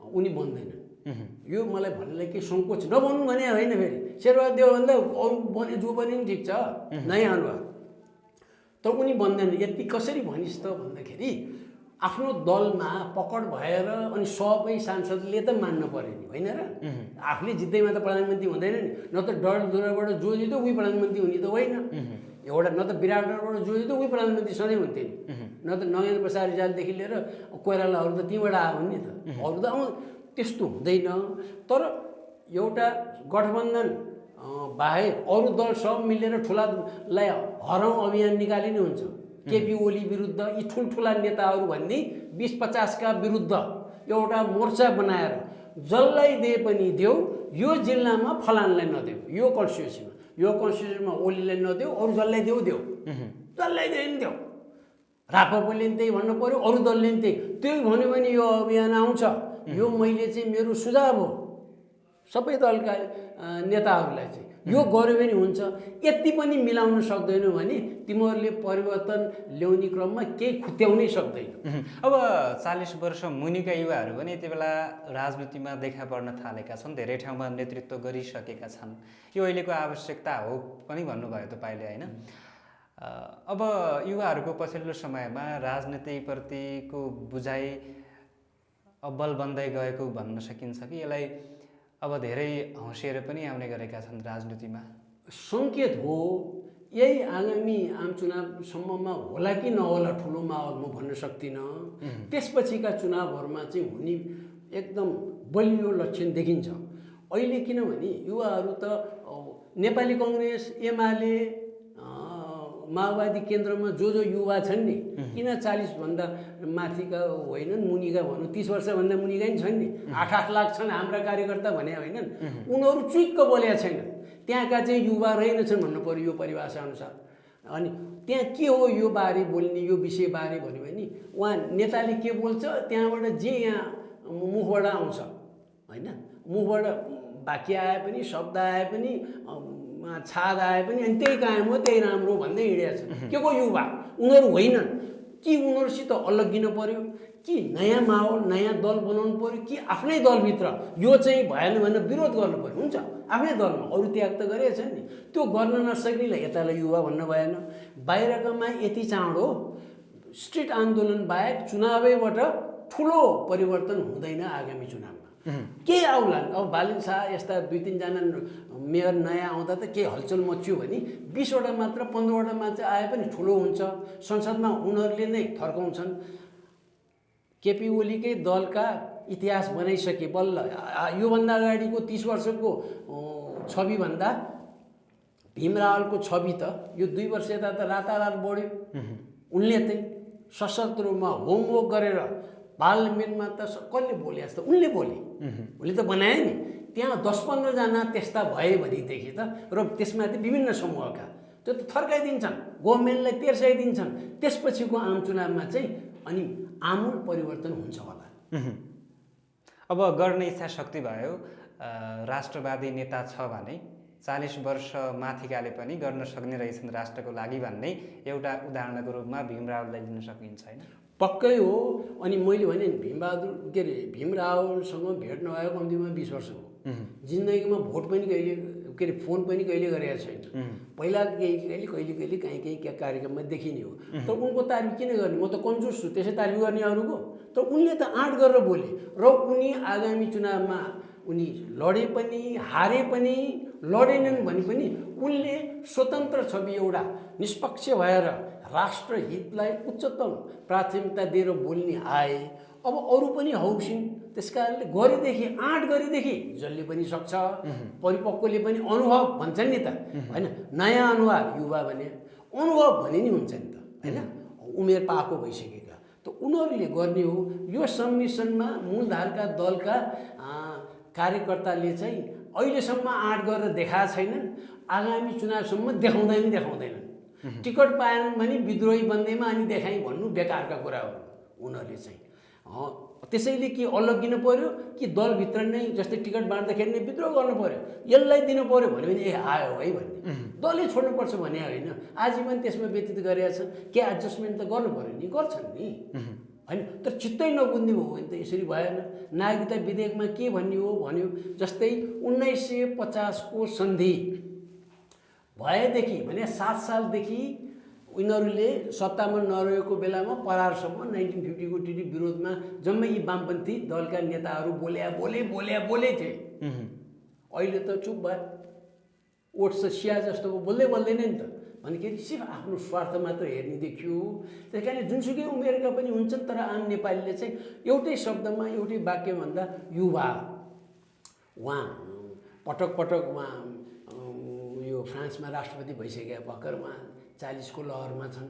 Speaker 1: उनी बन्दैन, यो मलाई भन्नलाई केही सङ्कोच नबन्नु भने होइन। फेरि शेरबहादेवभन्दा अरू बने जो बने पनि ठिक छ, नयाँ अनुहार। तर उनी बन्दैन। यति कसरी भनिस् त भन्दाखेरि आफ्नो दलमा पकड भएर अनि सबै सांसदले त मान्नु पर्यो नि, होइन र? आफूले जित्दैमा त प्रधानमन्त्री हुँदैन नि। न त डरधुराबाट जो जित्यो उही प्रधानमन्त्री हुने त होइन। एउटा न त विराटनगरबाट जो जित्यो उही प्रधानमन्त्री सधैँ हुन्थ्यो नि। न त नगेन्द्र प्रसाद रिजालदेखि लिएर कोइरालाहरू त तीबाट आयो नि त, अरू त त्यस्तो हुँदैन। तर एउटा गठबन्धन बाहेक अरू दल सब मिलेर ठुलालाई हराउँ अभियान निकाले नै हुन्छ। केपी ओली विरुद्ध यी ठुल्ठुला नेताहरू भन्ने 20-50 का विरुद्ध एउटा मोर्चा बनाएर जसलाई दिए पनि देऊ, यो जिल्लामा फलानलाई नदेऊ, यो कन्स्टिट्युन्सीमा ओलीलाई नदेऊ, अरू जसलाई देऊ देऊ, जसलाई दिए पनि देऊ। राप्रपाले पनि त्यही भन्नु पऱ्यो, अरू दलले पनि त्यही भन्यो भने यो अभियान आउँछ। यो मैले चाहिँ मेरो सुझाव हो सबै दलका नेताहरूलाई चाहिँ, यो गर्यो भने हुन्छ। यति पनि मिलाउन सक्दैनौ भने तिमीहरूले परिवर्तन ल्याउने क्रममा केही खुत्याउनै सक्दैन।
Speaker 2: अब 40 वर्ष मुनिका युवाहरू पनि यति बेला राजनीतिमा देखा पर्न थालेका छन्, धेरै ठाउँमा नेतृत्व गरिसकेका छन्। यो अहिलेको आवश्यकता हो पनि भन्नुभयो तपाईँले, होइन? अब युवाहरूको पछिल्लो समयमा राजनीतिप्रतिको बुझाइ अब्बल बन्दै गएको भन्न सकिन्छ कि यसलाई अब धेरै हँसिएर पनि आउने गरेका छन् राजनीतिमा?
Speaker 1: सङ्केत हो। यही आगामी आम चुनावसम्ममा होला कि नहोला ठुलो माहौल म भन्न सक्दिनँ। त्यसपछिका चुनावहरूमा चाहिँ हुने एकदम बलियो लक्षण देखिन्छ अहिले। किनभने युवाहरू त नेपाली कङ्ग्रेस, एमाले, माओवादी केन्द्रमा जो युवा छन् नि, किन 40भन्दा माथिका होइनन्, मुनिका भनौँ 30 वर्षभन्दा मुनिका नि छन् नि, 8-8 लाख छन् हाम्रा कार्यकर्ता भने होइनन्, उनीहरू चुइक्क बोलेका छैनन्। त्यहाँका चाहिँ युवा रहेनछन् भन्नु पर्यो यो परिभाषा अनुसार। अनि त्यहाँ के हो यो बारे बोल्ने, यो विषयबारे भन्यो भने उहाँ नेताले के बोल्छ त्यहाँबाट जे यहाँ मुखबाट आउँछ, होइन? मुखबाट वाक्य आए पनि, शब्द आए पनि, छाद आए पनि, अनि त्यही कायम हो, त्यही राम्रो भन्दै हिँडेका छन्। के को युवा उनीहरू होइनन् कि उनीहरूसित अलग्गिनु पर्यो कि नयाँ माहौल नयाँ दल बनाउनु पर्यो कि आफ्नै दलभित्र यो चाहिँ भएन भनेर विरोध गर्नु पर्यो? हुन्छ, आफ्नै दलमा अरू त्याग त गरेका छन् नि, त्यो गर्न नसक्नेलाई यतालाई युवा भन्नु भएन। बाहिरकामा यति चाँडो स्ट्रिट आन्दोलन बाहेक चुनावैबाट ठुलो परिवर्तन हुँदैन आगामी चुनावमा। के आउलान्? अब बालिन शाह यस्ता 2-3 जना मेयर नयाँ आउँदा त के हलचल मच्यो भने 20वटा मात्र 15वटा मान्छे आए पनि ठुलो हुन्छ। संसदमा उनीहरूले नै थर्काउँछन्। केपी ओलीकै दलका इतिहास बनाइसके बल्ल योभन्दा अगाडिको 30 वर्षको छविभन्दा भीम रावलको छवि त यो 2 वर्ष यता त रातारात बढ्यो। उनले चाहिँ सशस्त्र रूपमा होमवर्क गरेर पार्लिमेन्टमा त कसले बोले जस्तो उनले बोले, उनले त बनाए नि। त्यहाँ 10-15 जना त्यस्ता भए भनेदेखि त, र त्यसमाथि विभिन्न समूहका, त्यो त थर्काइदिन्छन्, गभर्मेन्टलाई तेर्साइदिन्छन्। त्यसपछिको आम चुनावमा चाहिँ अनि आमूल परिवर्तन हुन्छ होला।
Speaker 2: अब गर्ने इच्छा शक्ति भयो, राष्ट्रवादी नेता छ भने 40 वर्ष माथिकाले पनि गर्न सक्ने रहेछन् राष्ट्रको लागि भन्ने एउटा उदाहरणको रूपमा भीम रावललाई लिन सकिन्छ, होइन?
Speaker 1: पक्कै हो। अनि मैले भने भीम रावलसँग भेट नभएको कम्तीमा 20 वर्ष हो। जिन्दगीमा भोट पनि कहिले फोन पनि कहिले गरेका छैन। पहिला कहिले कहीँ कार्यक्रममा देखिने हो। तर उनको तारिफ किन गर्ने? म त कन्जुस छु, त्यसै तारिफ गर्ने अरूको। तर उनले त आँट गरेर बोले र उनी आगामी चुनावमा उनी लडे पनि हारे पनि लडेनन् भने पनि उनले स्वतन्त्र छवि एउटा निष्पक्ष भएर राष्ट्रहितलाई उच्चतम प्राथमिकता दिएर बोल्ने आए। अब अरू पनि हौसिन्। त्यसकारणले गरेदेखि आँट गरेदेखि जसले पनि सक्छ। परिपक्वले पनि अनुभव भन्छन् नि त, होइन? नयाँ अनुहार युवा भने अनुभव भने नि हुन्छ नि त, होइन? उमेर पाएको भइसकेका त उनीहरूले गर्ने हो। यो सम्मिश्रणमा मूलधारका दलका कार्यकर्ताले चाहिँ अहिलेसम्म आँट गरेर देखाएको छैनन्। आगामी चुनावसम्म देखाउँदैनन्। टिकट पाएनन् भने विद्रोही बन्दैमा अनि देखाइ भन्नु बेकारका कुरा हो उनीहरूले चाहिँ। त्यसैले के अलग्गिनु पर्यो कि दलभित्र नै जस्तै टिकट बाँड्दाखेरि नै विद्रोह गर्नु पर्यो, यसलाई दिनु पर्यो भन्यो भने ए आयो है भन्ने, दलै छोड्नुपर्छ भने होइन। आजीवन त्यसमा व्यतीत गरेका छन्, के एडजस्टमेन्ट त गर्नु पर्यो नि, गर्छन् नि। होइन। तर चित्तै नबुझ्ने भयो भने त यसरी भएन। नागरिकता विधेयकमा के भन्ने हो भन्यो, जस्तै 1950 को सन्धि भएदेखि भने 7 सालदेखि उनीहरूले सत्तामा नरहेको बेलामा परारसम्म 1950 को टिटी विरोधमा जम्मै यी वामपन्थी दलका नेताहरू बोले थिए। अहिले त चुप भयो, ओठ सिया जस्तो बोल्दै बोल्दैन नि त, भनेखेरि सिर्फ आफ्नो स्वार्थ मात्र हेर्ने देखियो। त्यस कारण जुनसुकै उमेरका पनि हुन्छन्, तर आम नेपालीले चाहिँ एउटै शब्दमा एउटै वाक्य भन्दा युवा। उहाँ पटक पटक उहाँ यो फ्रान्समा राष्ट्रपति भइसकेका भर्खर उहाँ 40 को लहरमा छन्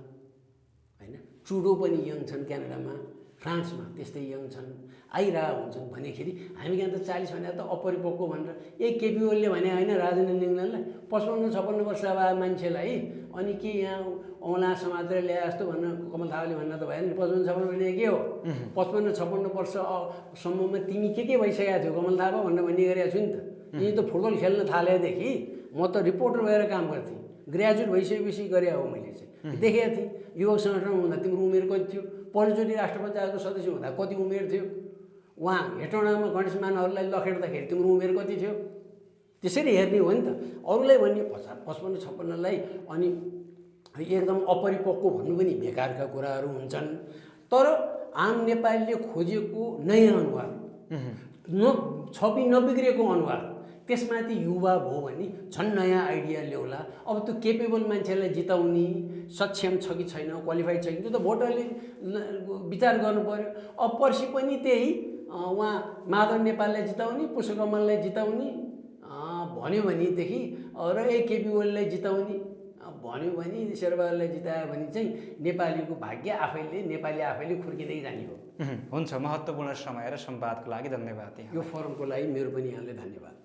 Speaker 1: होइन। ट्रुडो पनि यङ छन् क्यानाडामा, फ्रान्समा त्यस्तै यङ छन्, आइरह हुन्छन्। भनेखेरि हामी यहाँ त 40 भने त अपरिपक्व भनेर यही केपी ओलीले भने होइन राजेन्द्र लिङ्गदेनलाई 55-56 वर्ष भए मान्छेलाई अनि के यहाँ औँला समातेर ल्याए जस्तो भन्न कमल थापाले भन्न त भएन। 55-56 भने के हो? 55-56 वर्षसम्ममा तिमी के भइसकेको थियो कमल थापा भनेर भन्ने गरेको छु नि त। यी त फुटबल खेल्न थालेदेखि म त रिपोर्टर भएर काम गर्थेँ, ग्रेजुएट भइसकेपछि गरे हो मैले चाहिँ देखेको थिएँ। युवक सङ्गठनमा हुँदा तिम्रो उमेर कति थियो? पहिलोचोटि राष्ट्र पञ्चायतको सदस्य हुँदा कति उमेर थियो? उहाँ हेटौँडामा गणेशमानहरूलाई लखेट्दाखेरि तिम्रो उमेर कति थियो? त्यसरी हेर्ने हो नि त। अरूलाई भन्ने 55-56लाई अनि एकदम अपरिपक्व भन्नु पनि बेकारका कुराहरू हुन्छन्। तर आम नेपालीले खोजेको नयाँ अनुहार, छवि नबिग्रेको अनुहार, त्यसमाथि युवा भयो भने झन् नयाँ आइडिया ल्याउला। अब त्यो केपेबल मान्छेलाई जिताउने सक्षम छ कि छैन, क्वालिफाइड छ कि, त्यो त भोटरले विचार गर्नु पर्यो। अब पर्सि पनि त्यही उहाँ माधव नेपाललाई जिताउने, पुष्पकमललाई जिताउने भन्यो भनेदेखि र केपी ओलीलाई जिताउने भन्यो भने, शेरबहादुरलाई जितायो भने चाहिँ नेपालीको भाग्य नेपाली आफैले खुर्किँदै जाने हो।
Speaker 2: हुन्छ, महत्त्वपूर्ण समय र संवादको लागि धन्यवाद।
Speaker 1: यो फोरमको लागि मेरो पनि यहाँलाई धन्यवाद।